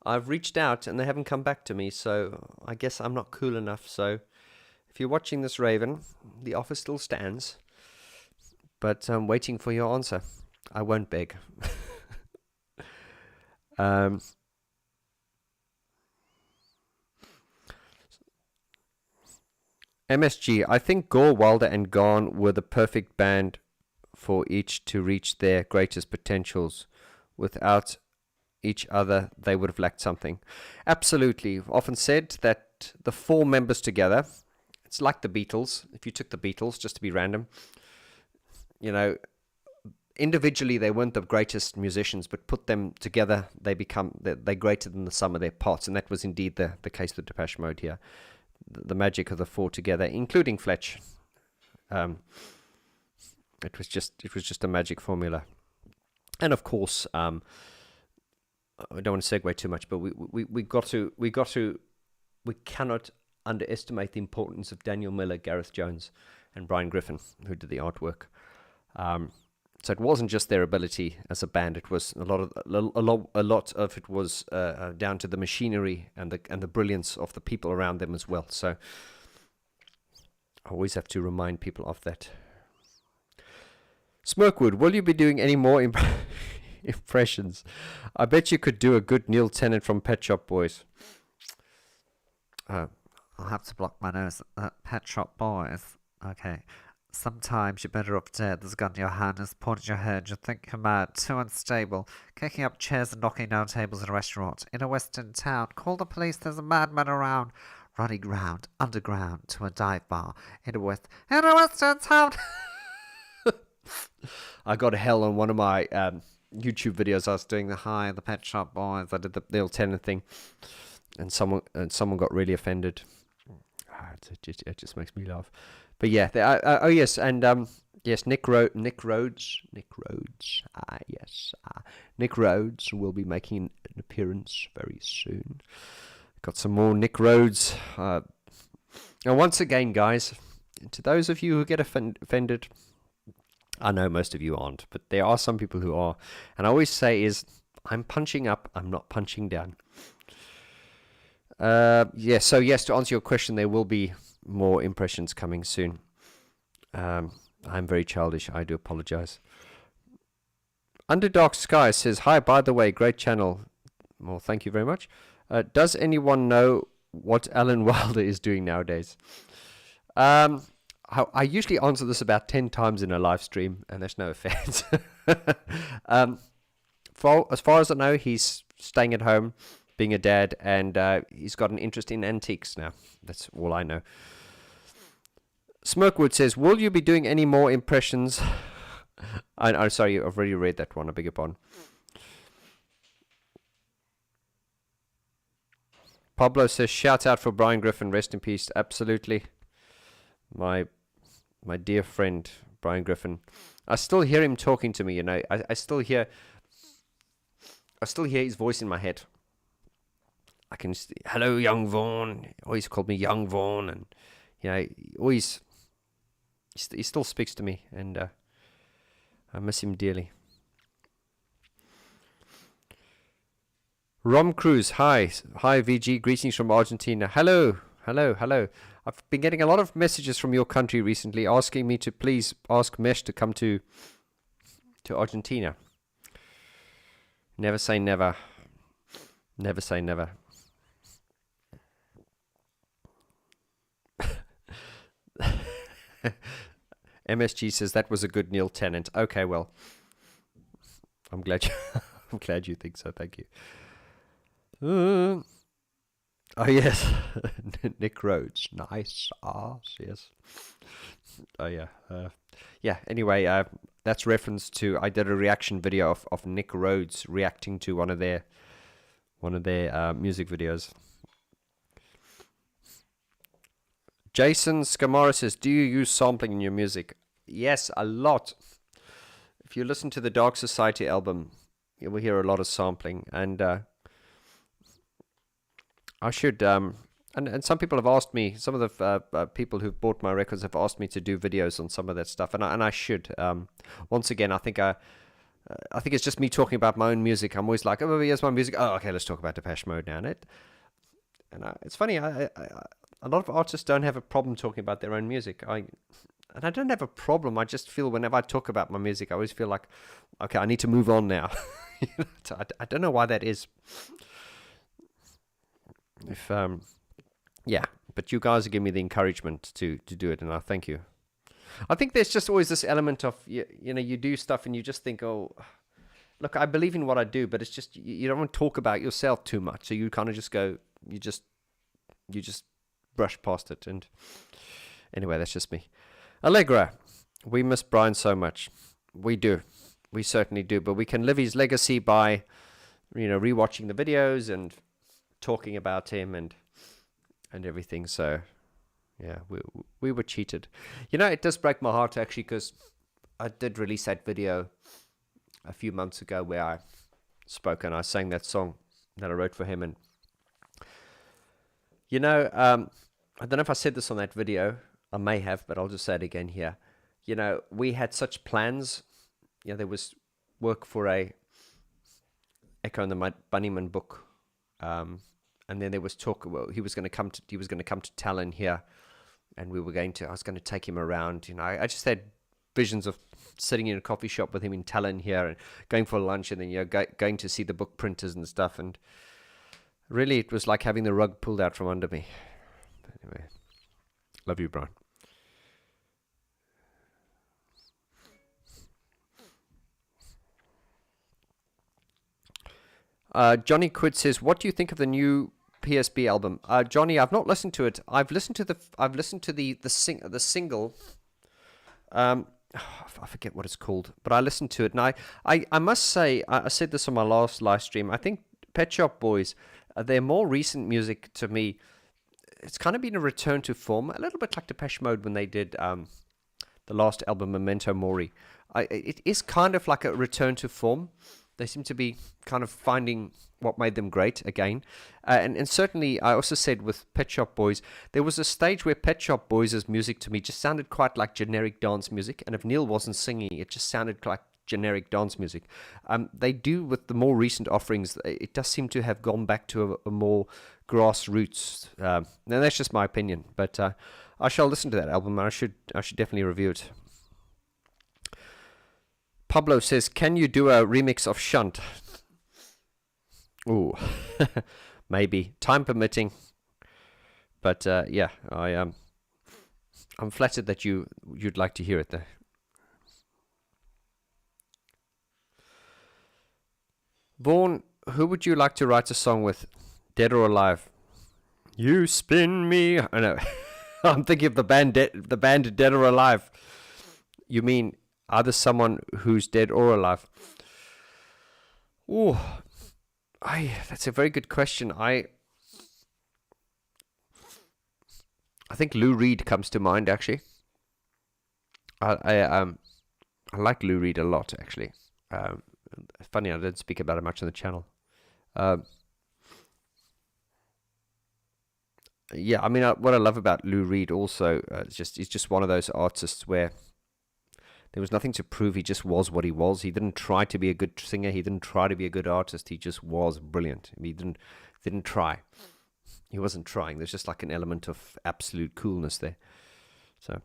[SPEAKER 1] I've reached out and they haven't come back to me, so I guess I'm not cool enough. So if you're watching this, Raven, the offer still stands, but I'm waiting for your answer. I won't beg. Um, MSG, I think Gore, Wilder, and Vaughn were the perfect band for each to reach their greatest potentials. Without each other, they would have lacked something. Absolutely. Often said that the four members together, it's like the Beatles. If you took the Beatles, just to be random, you know, individually they weren't the greatest musicians, but put them together, they're greater than the sum of their parts, and that was indeed the case with Depeche Mode here. The magic of the four together, including Fletch. It was just a magic formula, and of course, I don't want to segue too much, but we cannot underestimate the importance of Daniel Miller, Gareth Jones, and Brian Griffin, who did the artwork. So it wasn't just their ability as a band; it was a lot of it was down to the machinery and the brilliance of the people around them as well. So I always have to remind people of that. Smirkwood, will you be doing any more impressions? I bet you could do a good Neil Tennant from Pet Shop Boys.
[SPEAKER 2] I'll have to block my nose at Pet Shop Boys. Okay. Sometimes you're better off dead. There's a gun in your hand, it's pointed at your head. You think you're mad, too unstable. Kicking up chairs and knocking down tables in a restaurant. In a western town. Call the police, there's a madman around. Running round, underground, to a dive bar. In a western town.
[SPEAKER 1] I got hell on one of my YouTube videos. I was doing the Pet Shop Boys. I did the Neil Tennant thing. And someone got really offended. It just makes me laugh. But yeah, yes, and yes, Nick Rhodes, yes, Nick Rhodes will be making an appearance very soon. Got some more Nick Rhodes. And once again, guys, to those of you who get offended, I know most of you aren't, but there are some people who are, and I always say I'm punching up, I'm not punching down. Yes, so yes, to answer your question, there will be more impressions coming soon. I'm very childish. I do apologize. Underdark Sky says, hi, by the way, great channel. Well, thank you very much. Does anyone know what Alan Wilder is doing nowadays? I usually answer this about 10 times in a live stream, and there's no offense. As far as I know, he's staying at home, being a dad, and he's got an interest in antiques now. That's all I know. Smirkwood says, will you be doing any more impressions? I'm sorry, I've already read that one. I beg your pardon. Pablo says, shout out for Brian Griffin. Rest in peace. Absolutely. My dear friend, Brian Griffin. I still hear him talking to me, you know. I still hear his voice in my head. I can, hello, young Vaughn. He always called me young Vaughn, and you know, he still speaks to me, and I miss him dearly. Rom Cruz, hi VG, greetings from Argentina. Hello. I've been getting a lot of messages from your country recently asking me to please ask Mesh to come to Argentina. Never say never. Never say never. MSG says that was a good Neil Tennant. Okay, well, I'm glad you think so. Thank you. Oh yes, Nick Rhodes, nice ass. Yes. Oh yeah, yeah. Anyway, that's reference to I did a reaction video of Nick Rhodes reacting to one of their music videos. Jason Scamara says, do you use sampling in your music? Yes, a lot. If you listen to the Dark Society album, you will hear a lot of sampling, and I should, and some people have asked me, some of the people who've bought my records have asked me to do videos on some of that stuff, and I should. Once again, I think it's just me talking about my own music. I'm always like, oh, here's my music. Oh, okay, let's talk about Depeche Mode now. It's funny, a lot of artists don't have a problem talking about their own music. And I don't have a problem. I just feel whenever I talk about my music, I always feel like, okay, I need to move on now. I don't know why that is. If yeah, but you guys give me the encouragement to do it, and I thank you. I think there's just always this element of you do stuff and you just think, oh, look, I believe in what I do, but it's just you don't want to talk about yourself too much, so you kind of just go, you just brush past it. And anyway, that's just me. Allegra, we miss Brian so much. We do, we certainly do, but we can live his legacy by rewatching the videos and talking about him and everything. So yeah, we were cheated. It does break my heart actually, because I did release that video a few months ago where I spoke and I sang that song that I wrote for him. And I don't know if I said this on that video. I may have, but I'll just say it again here. We had such plans. There was work for a Echo and the Bunnyman book. And then there was talk. Well, he was going to come to Tallinn here, and I was going to take him around. I just had visions of sitting in a coffee shop with him in Tallinn here, and going for lunch, and then going to see the book printers and stuff. And really, it was like having the rug pulled out from under me. But anyway, love you, Brian. Johnny Quid says, "What do you think of the new PSB album?" Johnny, I've not listened to it. I've listened to the single. I forget what it's called, but I listened to it, and I must say, I said this on my last live stream. I think Pet Shop Boys, their more recent music to me, it's kind of been a return to form, a little bit like Depeche Mode when they did the last album, Memento Mori. It is kind of like a return to form. They seem to be kind of finding what made them great again. And certainly, I also said with Pet Shop Boys, there was a stage where Pet Shop Boys' music to me just sounded quite like generic dance music. And if Neil wasn't singing, it just sounded like generic dance music. They do, with the more recent offerings, it does seem to have gone back to a more grassroots. Now, that's just my opinion. But I shall listen to that album, and I should definitely review it. Pablo says, "Can you do a remix of Shunt?" Ooh, maybe, time permitting. But yeah, I'm flattered that you'd like to hear it there. Vaughn, who would you like to write a song with, dead or alive? You spin me. I know. I'm thinking of the band Dead or Alive. You mean either someone who's dead or alive? Oh, that's a very good question. I think Lou Reed comes to mind, actually. I like Lou Reed a lot, actually. Funny, I didn't speak about it much on the channel. Yeah, I mean, what I love about Lou Reed also he's just one of those artists where there was nothing to prove. He just was what he was. He didn't try to be a good singer. He didn't try to be a good artist. He just was brilliant. He didn't try. He wasn't trying. There's just like an element of absolute coolness there. So,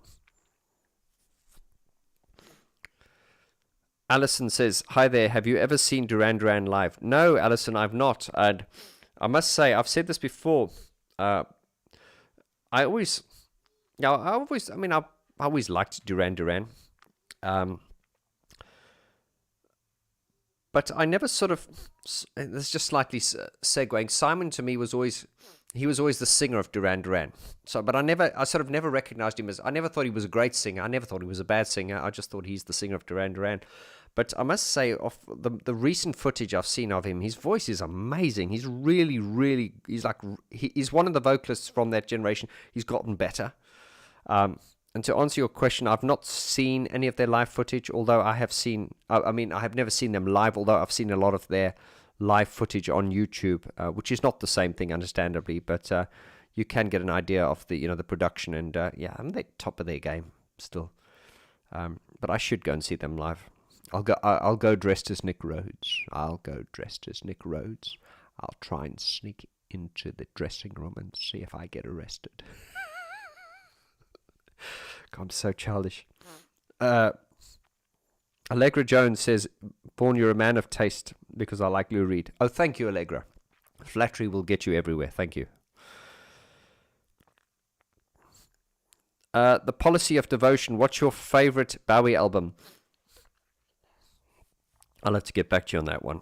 [SPEAKER 1] Alison says, "Hi there. Have you ever seen Duran Duran live?" No, Alison, I've not. And I must say, I've said this before. I always liked Duran Duran. But I never sort of, it's just slightly segueing. Simon to me was always the singer of Duran Duran. So, but I sort of never recognized him I never thought he was a great singer. I never thought he was a bad singer. I just thought he's the singer of Duran Duran. But I must say, of the recent footage I've seen of him, his voice is amazing. He's really, really, he's one of the vocalists from that generation. He's gotten better. And to answer your question, I've not seen any of their live footage, although I have seen, I have never seen them live, although I've seen a lot of their live footage on YouTube, which is not the same thing, understandably, but you can get an idea of the production, and yeah, I'm the top of their game still. But I should go and see them live. I'll go dressed as Nick Rhodes. I'll try and sneak into the dressing room and see if I get arrested. I'm so childish. Allegra Jones says, Vaughn, you're a man of taste because I like Lou Reed. Oh, thank you, Allegra. Flattery will get you everywhere. Thank you. The Policy of Devotion. What's your favorite Bowie album? I'll have to get back to you on that one.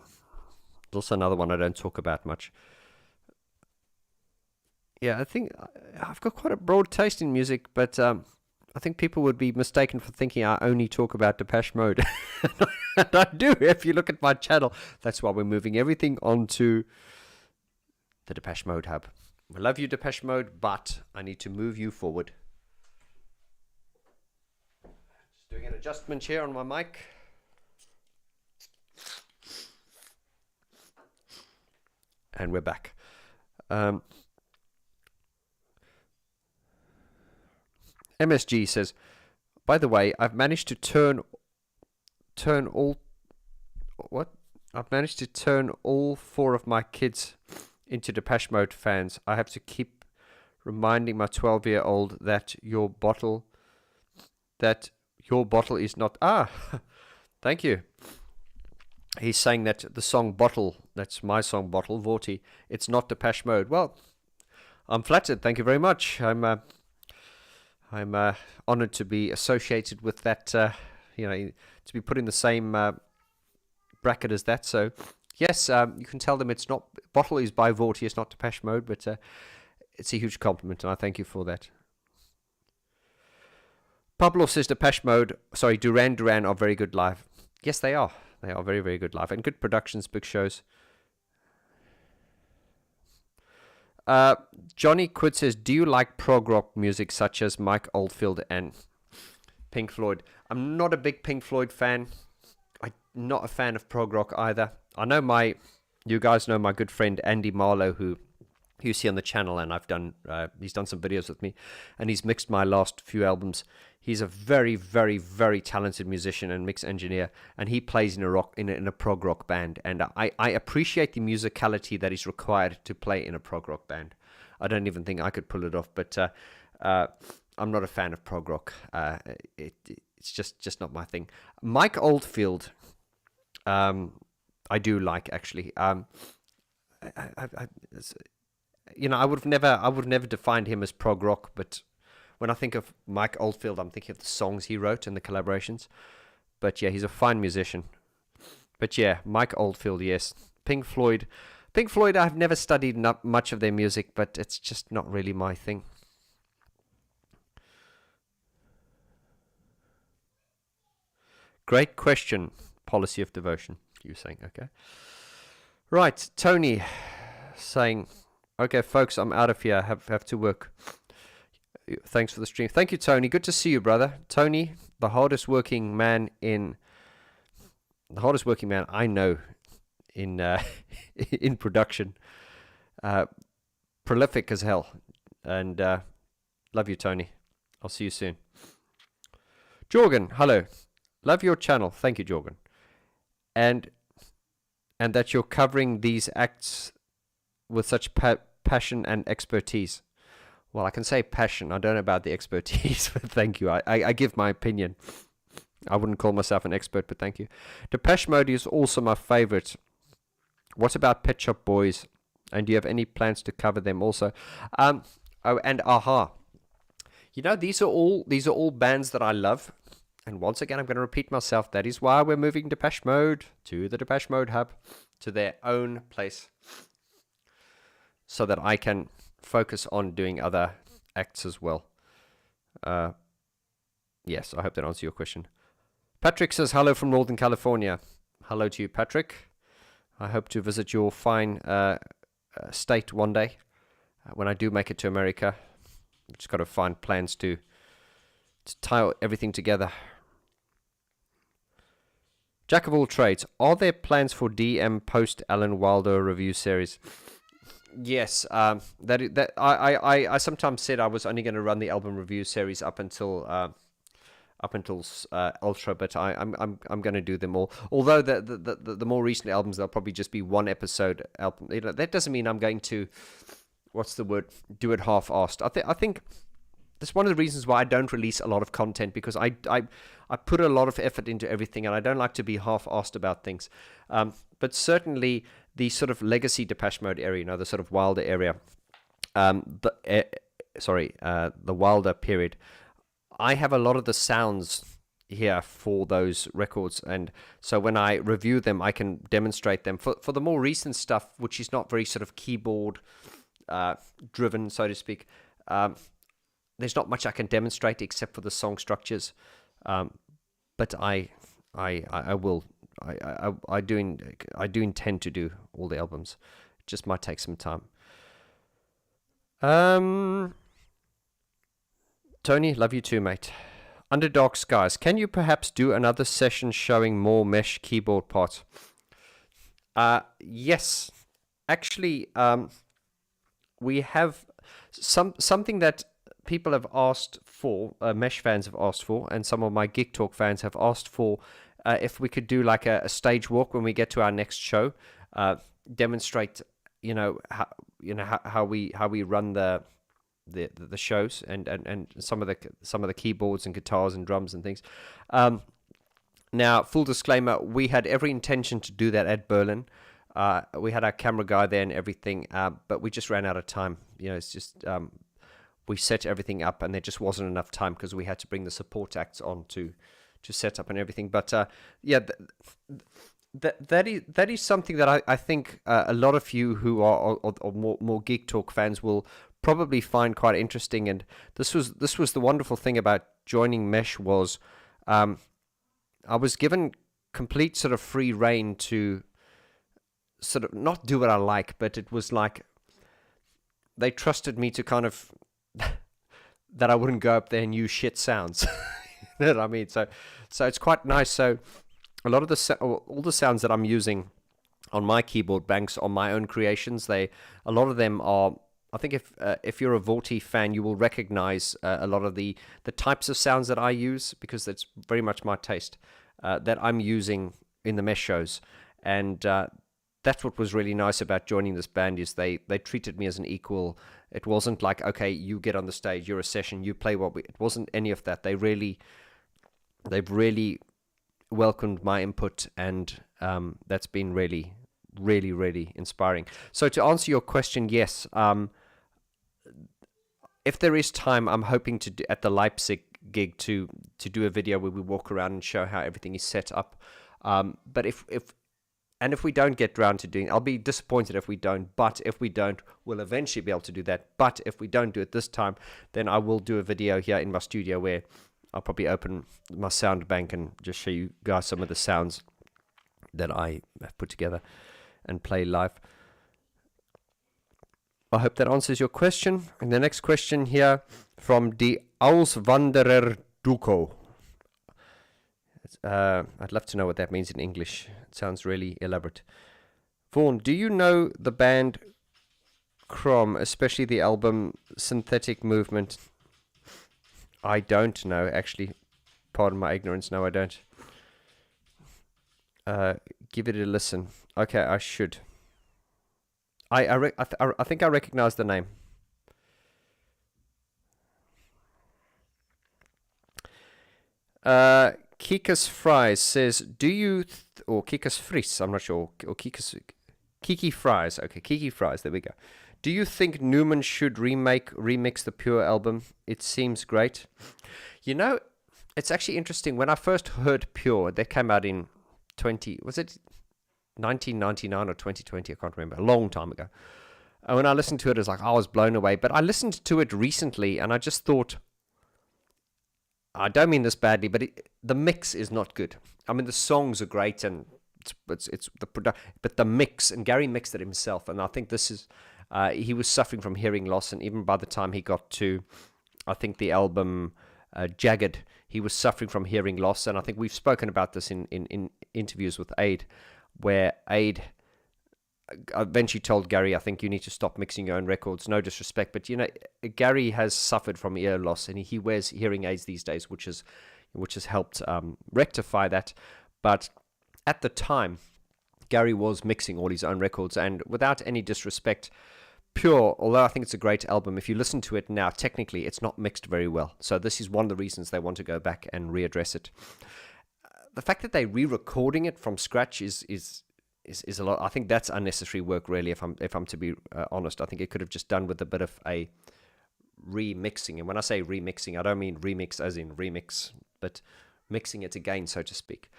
[SPEAKER 1] There's also another one I don't talk about much. Yeah, I think I've got quite a broad taste in music, but I think people would be mistaken for thinking I only talk about Depeche Mode. And I do, if you look at my channel. That's why we're moving everything onto the Depeche Mode hub. I love you, Depeche Mode, but I need to move you forward. Just doing an adjustment here on my mic. And we're back. MSG says, by the way, I've managed to turn all four of my kids into Depeche Mode fans. I have to keep reminding my 12-year-old that your bottle is not. Thank you. He's saying that the song Bottle, that's my song Bottle, Vorty, it's not Depeche Mode. Well, I'm flattered. Thank you very much. I'm honored to be associated with that, to be put in the same bracket as that. So, yes, you can tell them it's not, Bottle is by Vorty, it's not Depeche Mode, but it's a huge compliment, and I thank you for that. Pablo says Duran Duran are very good live. Yes, they are. They are very, very good live, and good productions, big shows. Johnny Quid says, do you like prog rock music such as Mike Oldfield and Pink Floyd? I'm not a big Pink Floyd fan. I'm not a fan of prog rock either. I know you guys know my good friend Andy Marlowe, who you see on the channel, and he's done some videos with me, and he's mixed my last few albums. He's a very, very, very talented musician and mix engineer, and he plays in a prog rock band, and I appreciate the musicality that is required to play in a prog rock band. I don't even think I could pull it off, but I'm not a fan of prog rock. It's just not my thing. Mike Oldfield, I do like, actually. I would have never defined him as prog rock, but when I think of Mike Oldfield, I'm thinking of the songs he wrote and the collaborations. But yeah, he's a fine musician. But yeah, Mike Oldfield, yes. Pink Floyd, I've never studied much of their music, but it's just not really my thing. Great question, Policy of Devotion, you saying, okay. Right, Tony saying, okay, folks, I'm out of here. Have to work. Thanks for the stream. Thank you, Tony. Good to see you, brother. Tony, the hardest working man I know in production. Prolific as hell. And love you, Tony. I'll see you soon. Jorgen, hello. Love your channel. Thank you, Jorgen. And that you're covering these acts with such passion and expertise. Well, I can say passion. I don't know about the expertise, but thank you. I give my opinion. I wouldn't call myself an expert, but thank you. Depeche Mode is also my favorite. What about Pet Shop Boys? And do you have any plans to cover them also? And Aha. These are all bands that I love. And once again, I'm going to repeat myself. That is why we're moving Depeche Mode to the Depeche Mode hub, to their own place, so that I can focus on doing other acts as well. Yes, I hope that answers your question. Patrick says, hello from Northern California. Hello to you, Patrick. I hope to visit your fine state one day when I do make it to America. I've just got to find plans to tie everything together. Jack of all trades, are there plans for DM post Alan Wilder review series? Yes, I sometimes said I was only going to run the album review series up until Ultra, but I'm going to do them all. Although the more recent albums, they'll probably just be one episode album. That doesn't mean I'm going to, do it half-assed. I think that's one of the reasons why I don't release a lot of content, because I put a lot of effort into everything, and I don't like to be half-assed about things. But certainly the sort of legacy Depeche Mode area, the sort of Wilder area, the Wilder period, I have a lot of the sounds here for those records, and so when I review them, I can demonstrate them. For the more recent stuff, which is not very sort of keyboard driven, so to speak, there's not much I can demonstrate except for the song structures, but I do intend to do all the albums. It just might take some time. Tony, love you too, mate. Underdog Skies, can you perhaps do another session showing more mesh keyboard parts? Yes, actually, we have something that people have asked for, mesh fans have asked for, and some of my Geek Talk fans have asked for, if we could do like a stage walk when we get to our next show, demonstrate, how we run the shows, and some of the keyboards and guitars and drums and things. Now, full disclaimer, we had every intention to do that at Berlin. We had our camera guy there and everything, but we just ran out of time. It's just we set everything up, and there just wasn't enough time because we had to bring the support acts on to set up and everything. But that is something that I think a lot of you who are more Geek Talk fans will probably find quite interesting. And this was the wonderful thing about joining Mesh was I was given complete sort of free reign to sort of not do what I like, but it was like they trusted me to kind of that I wouldn't go up there and use shit sounds. You know what I mean? So it's quite nice. So a lot of all the sounds that I'm using on my keyboard banks are my own creations. A lot of them are. I think if you're a Vorti fan, you will recognize a lot of the types of sounds that I use, because that's very much my taste that I'm using in the Mesh shows. And that's what was really nice about joining this band, is they treated me as an equal. It wasn't like, okay, you get on the stage, you're a session, you play it wasn't any of that. They've really welcomed my input, and that's been really, really, really inspiring. So to answer your question, yes, if there is time, I'm hoping to do, at the Leipzig gig to do a video where we walk around and show how everything is set up. But if we don't get around to doing, I'll be disappointed if we don't. But if we don't, we'll eventually be able to do that. But if we don't do it this time, then I will do a video here in my studio where I'll probably open my sound bank and just show you guys some of the sounds that I have put together and play live. I hope that answers your question. And the next question here from the Auswanderer Duco. I'd love to know what that means in English. It sounds really elaborate. Vaughn, do you know the band Crom, especially the album Synthetic Movement? I don't know, actually. Pardon my ignorance. No, I don't. Give it a listen. Okay, I should. I think I recognize the name. Kikas Fries says, do you, or Kikas Fries, I'm not sure, or Kiki Fries, okay, Kiki Fries, there we go. Do you think Numan should remix the Pure album? It seems great. It's actually interesting. When I first heard Pure, they came out in 1999 or 2020, I can't remember, a long time ago. And when I listened to it, I was blown away. But I listened to it recently, and I just thought, I don't mean this badly, but the mix is not good. I mean, the songs are great, and it's the but the mix, and Gary mixed it himself, and I think this is he was suffering from hearing loss, and even by the time he got to, I think, the album Jagged, he was suffering from hearing loss, and I think we've spoken about this in interviews with Aid, where Aid eventually told Gary, I think you need to stop mixing your own records. No disrespect, but Gary has suffered from ear loss, and he wears hearing aids these days, which has helped rectify that. But at the time, Gary was mixing all his own records, and without any disrespect, Pure, although I think it's a great album, if you listen to it now, technically it's not mixed very well. So this is one of the reasons they want to go back and readdress it. The fact that they're re-recording it from scratch is a lot. I think that's unnecessary work, really. If I'm to be honest, I think it could have just done with a bit of a remixing. And when I say remixing, I don't mean remix as in remix, but mixing it again, so to speak.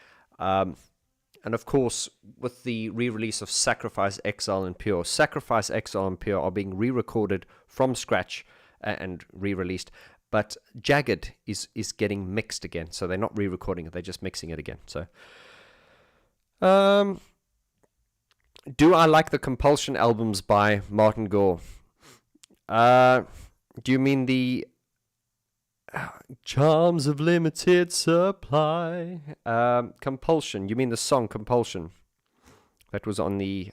[SPEAKER 1] And of course, with the re-release of Sacrifice, Exile, and Pure, Sacrifice, Exile, and Pure are being re-recorded from scratch and re-released. But Jagged is getting mixed again, so they're not re-recording it; they're just mixing it again. So, do I like the Compulsion albums by Martin Gore? Do you mean the Charms of Limited Supply? Compulsion. You mean the song Compulsion? That was on the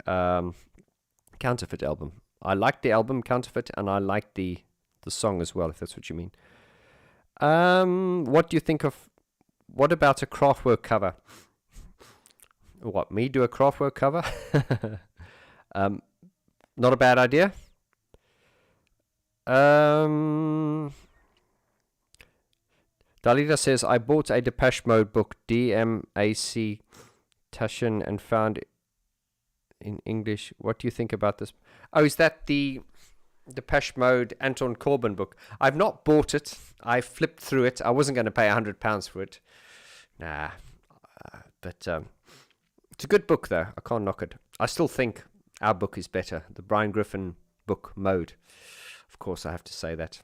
[SPEAKER 1] Counterfeit album. I liked the album Counterfeit, and I liked the song as well, if that's what you mean. What do you think of... What about a Kraftwerk cover? What, me do a Kraftwerk cover? Not a bad idea. Dalida says, I bought a Depeche Mode book, DMAC Taschen, and found it in English. What do you think about this? Oh, is that the Depeche Mode Anton Corbijn book? I've not bought it. I flipped through it. I wasn't going to pay £100 for it. Nah. But it's a good book, though. I can't knock it. I still think our book is better. The Brian Griffin book, Mode. Of course, I have to say that.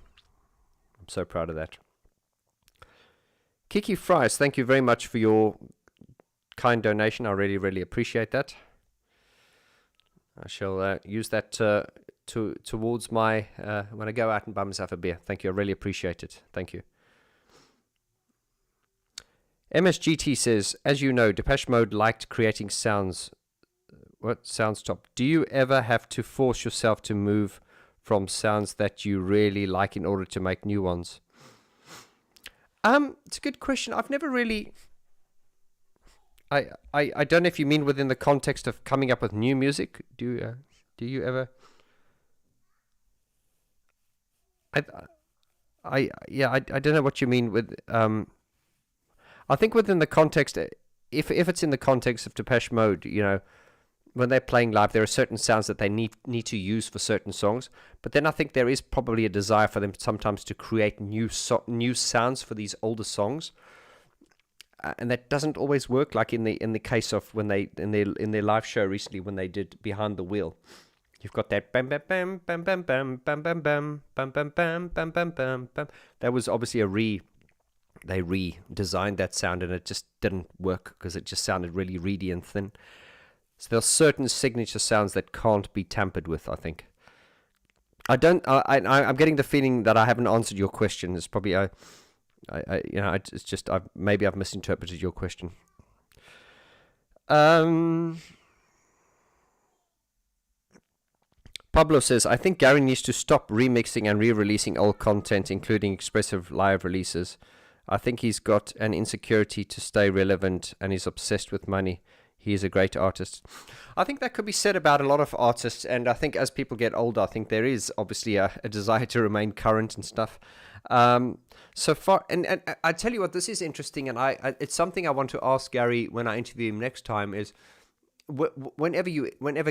[SPEAKER 1] I'm so proud of that. Kiki Fries, thank you very much for your kind donation. I really, really appreciate that. I shall use that towards my when I go out and buy myself a beer. Thank you. I really appreciate it. Thank you. MSGT says, as you know, Depeche Mode liked creating sounds. What sounds top? Do you ever have to force yourself to move from sounds that you really like in order to make new ones? It's a good question. I've never really... I don't know if you mean within the context of coming up with new music. Do you ever... I don't know what you mean with... I think within the context... If it's in the context of Depeche Mode, you know, when they're playing live, there are certain sounds that they need to use for certain songs. But then I think there is probably a desire for them sometimes to create new sounds for these older songs, and that doesn't always work. Like in the case of when they in their live show recently, when they did Behind the Wheel, you've got that bam bam bam bam bam bam bam bam bam bam bam bam bam bam bam bam. That was obviously they redesigned that sound, and it just didn't work because it just sounded really reedy and thin. So there are certain signature sounds that can't be tampered with, I think. I'm getting the feeling that I haven't answered your question. It's probably it's just maybe I've misinterpreted your question. Pablo says, I think Gary needs to stop remixing and re-releasing old content, including expressive live releases. I think he's got an insecurity to stay relevant, and he's obsessed with money. He is a great artist. I think that could be said about a lot of artists, and I think as people get older, I think there is obviously a desire to remain current and stuff. So far, and I tell you what, this is interesting, and it's something I want to ask Gary when I interview him next time. Is whenever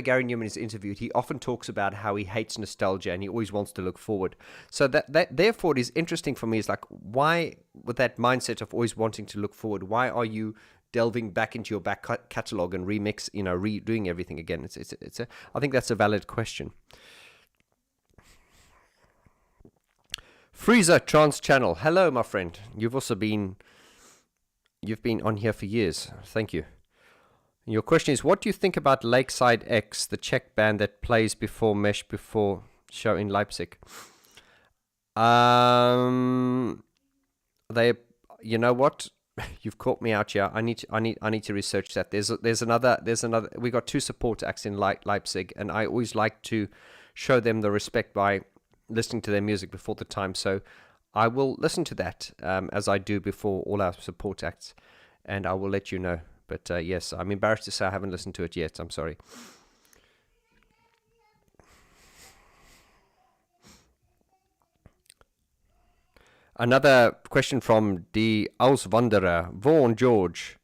[SPEAKER 1] Gary Numan is interviewed, he often talks about how he hates nostalgia and he always wants to look forward. So that therefore it is interesting for me. Is like, why, with that mindset of always wanting to look forward, why are you delving back into your back catalog and redoing everything again? I think that's a valid question. Freezer Trans Channel, hello, my friend. You've been on here for years. Thank you. Your question is, what do you think about Lakeside X, the Czech band that plays before Mesh before show in Leipzig? You know what? You've caught me out here. I need to research that. There's another. We got two support acts in Leipzig, and I always like to show them the respect by listening to their music before the time. So I will listen to that as I do before all our support acts, and I will let you know. But yes, I'm embarrassed to say I haven't listened to it yet. I'm sorry. Another question from Die Auswanderer. Vaughn George.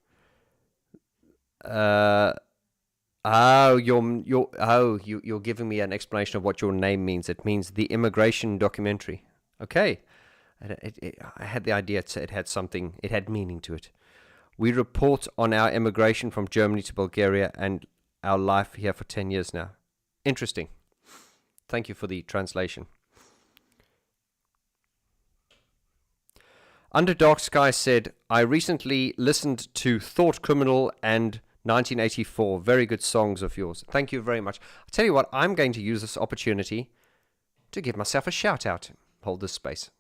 [SPEAKER 1] You're giving me an explanation of what your name means. It means the immigration documentary. Okay. I had the idea it had something, it had meaning to it. We report on our immigration from Germany to Bulgaria and our life here for 10 years now. Interesting. Thank you for the translation. Under Dark Sky said, I recently listened to Thought Criminal and 1984. Very good songs of yours. Thank you very much. I'll tell you what, I'm going to use this opportunity to give myself a shout out. Hold this space.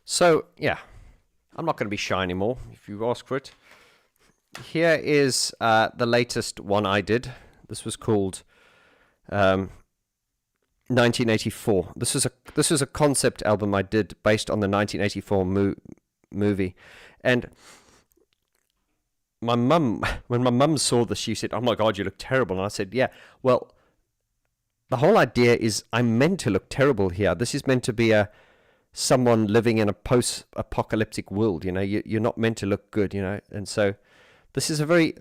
[SPEAKER 1] So, yeah, I'm not going to be shy anymore if you ask for it. Here is the latest one I did. This was called 1984. This is a concept album I did based on the 1984 movie. And my mum, when my mum saw this, she said, "Oh my God, you look terrible." And I said, "Yeah, well, the whole idea is I'm meant to look terrible here. This is meant to be someone living in a post-apocalyptic world. You know, you're not meant to look good. You know, and so this is a very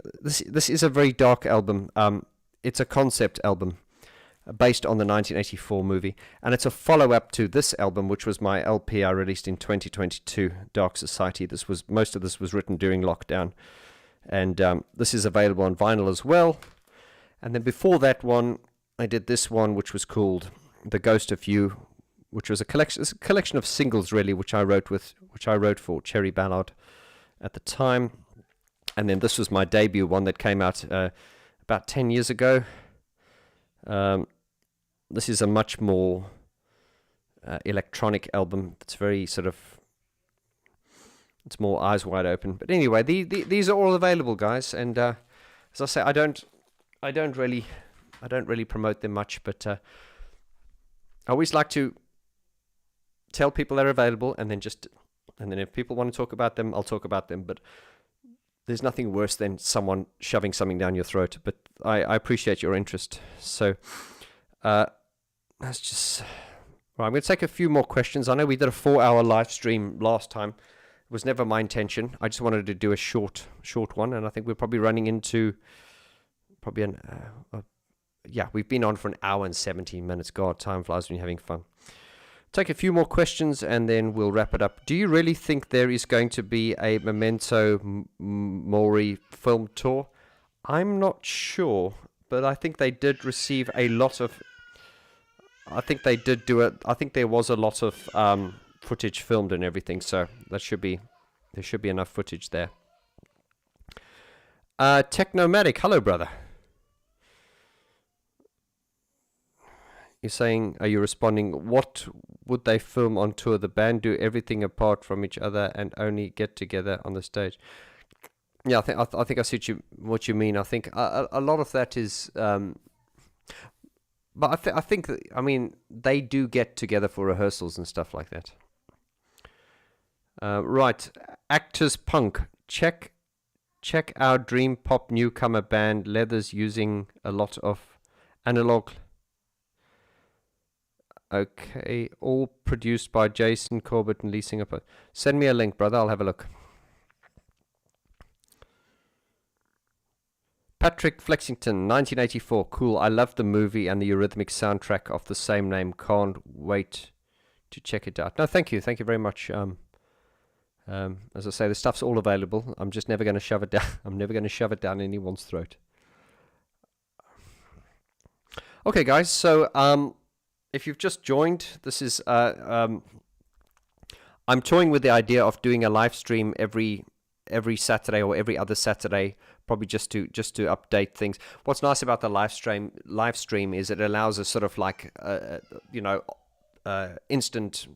[SPEAKER 1] dark album. It's a concept album based on the 1984 movie, and it's a follow-up to this album, which was my LP I released in 2022, Dark Society. Most of this was written during lockdown, and this is available on vinyl as well. And then before that one, I did this one, which was called The Ghost of You, which was a collection of singles, really, which I wrote for Cherry Ballard at the time. And then this was my debut one that came out about 10 years ago. This is a much more electronic album. It's very sort of, it's more eyes wide open. But anyway, these are all available, guys. And as I say, I don't really promote them much, but I always like to tell people they're available, and then if people want to talk about them, I'll talk about them. But there's nothing worse than someone shoving something down your throat. But I appreciate your interest. So that's just... Right, I'm going to take a few more questions. I know we did a 4-hour live stream last time. It was never my intention. I just wanted to do a short one, and I think we're probably running into we've been on for an hour and 17 minutes. God, time flies when you're having fun. Take a few more questions and then we'll wrap it up. Do you really think there is going to be a Memento Mori film tour? I'm not sure, but I think they did receive a lot of... I think they did do it. I think there was a lot of footage filmed and everything, so there should be enough footage there. Technomatic, hello, brother. You're saying, are you responding, what would they film on tour? The band do everything apart from each other and only get together on the stage. Yeah, I think I see what you mean. I think a lot of that is, but I think that, I mean, they do get together for rehearsals and stuff like that. Right, Actors Punk, check our dream pop newcomer band Leathers using a lot of analog. Okay, all produced by Jason Corbett and leasing up. Send me a link, brother. I'll have a look. Patrick Flexington, 1984. Cool. I love the movie and the Eurythmics soundtrack of the same name. Can't wait to check it out. No, thank you. Thank you very much. As I say, the stuff's all available. I'm just never going to shove it down. I'm never going to shove it down anyone's throat. Okay, guys. So, if you've just joined, this is I'm toying with the idea of doing a live stream every Saturday or every other Saturday, probably just to update things. What's nice about the live stream is it allows us sort of like instant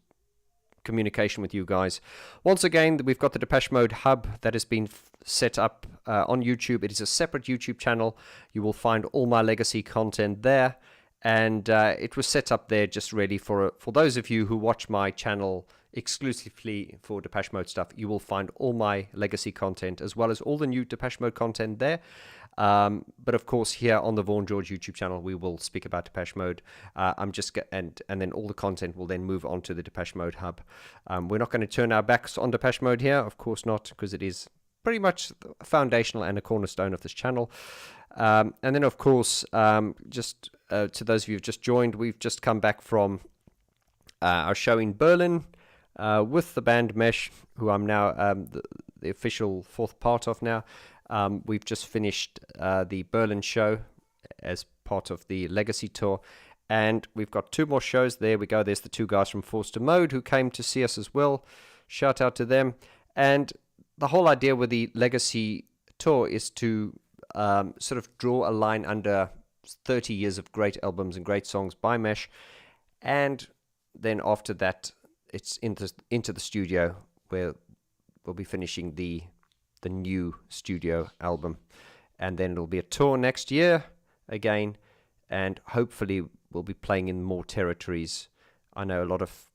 [SPEAKER 1] communication with you guys. Once again, we've got the Depeche Mode hub that has been set up on YouTube. It is a separate YouTube channel. You will find all my legacy content there. And it was set up there just really for those of you who watch my channel exclusively for Depeche Mode stuff. You will find all my legacy content as well as all the new Depeche Mode content there. But of course, here on the Vaughn George YouTube channel, we will speak about Depeche Mode. And then all the content will then move on to the Depeche Mode hub. We're not going to turn our backs on Depeche Mode here, of course not, because it is pretty much foundational and a cornerstone of this channel. And then, of course, just to those of you who've just joined, we've just come back from our show in Berlin with the band Mesh, who I'm now the official fourth part of now. We've just finished the Berlin show as part of the Legacy Tour, and we've got 2 more shows. There we go. There's the 2 guys from Force to Mode who came to see us as well. Shout out to them. And the whole idea with the Legacy Tour is to sort of draw a line under 30 years of great albums and great songs by Mesh, and then after that, it's into the studio where we'll be finishing the new studio album, and then it'll be a tour next year again, and hopefully we'll be playing in more territories. I know a lot of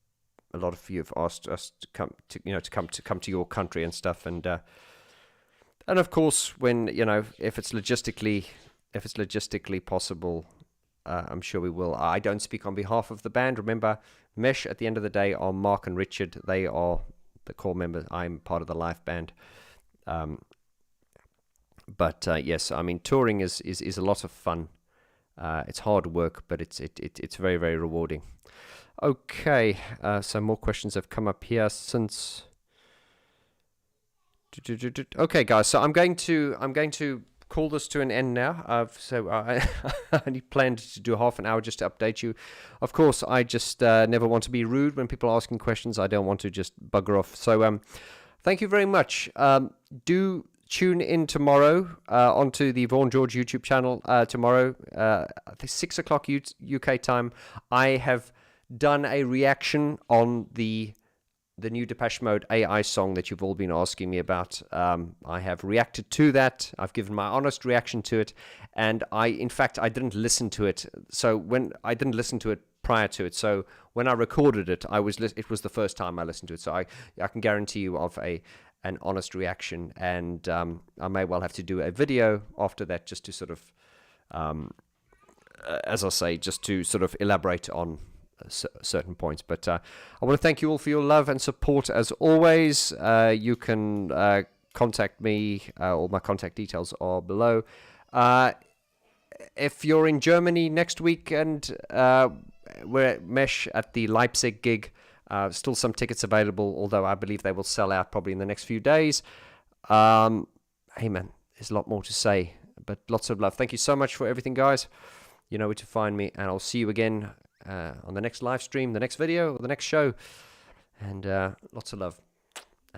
[SPEAKER 1] you have asked us to come to your country and stuff, and of course, when if it's logistically possible, I'm sure we will. I don't speak on behalf of the band. Remember, Mesh at the end of the day are Mark and Richard. They are the core members. I'm part of the live band. But yes, I mean, touring is a lot of fun. It's hard work, but it's very, very rewarding. Okay, so more questions have come up here since. Okay, guys, so I'm going to call this to an end now. So I only planned to do half an hour just to update you. Of course, I just never want to be rude when people are asking questions. I don't want to just bugger off. So thank you very much. Do tune in tomorrow onto the Vaughn George YouTube channel. Tomorrow, I think 6 o'clock UK time, I have done a reaction on the new Depeche Mode AI song that you've all been asking me about. I have reacted to that. I've given my honest reaction to it, and in fact, I didn't listen to it. So when I didn't listen to it prior to it, so when I recorded it, it was the first time I listened to it. So I can guarantee you of an honest reaction, and I may well have to do a video after that just to sort of, as I say, just to sort of elaborate on certain points. But I want to thank you all for your love and support as always. You can contact me. All my contact details are below. If you're in Germany next week, and we're at Mesh at the Leipzig gig, still some tickets available, although I believe they will sell out probably in the next few days. Hey man, there's a lot more to say, but lots of love. Thank you so much for everything, guys. You know where to find me, and I'll see you again on the next live stream, the next video, or the next show. And lots of love.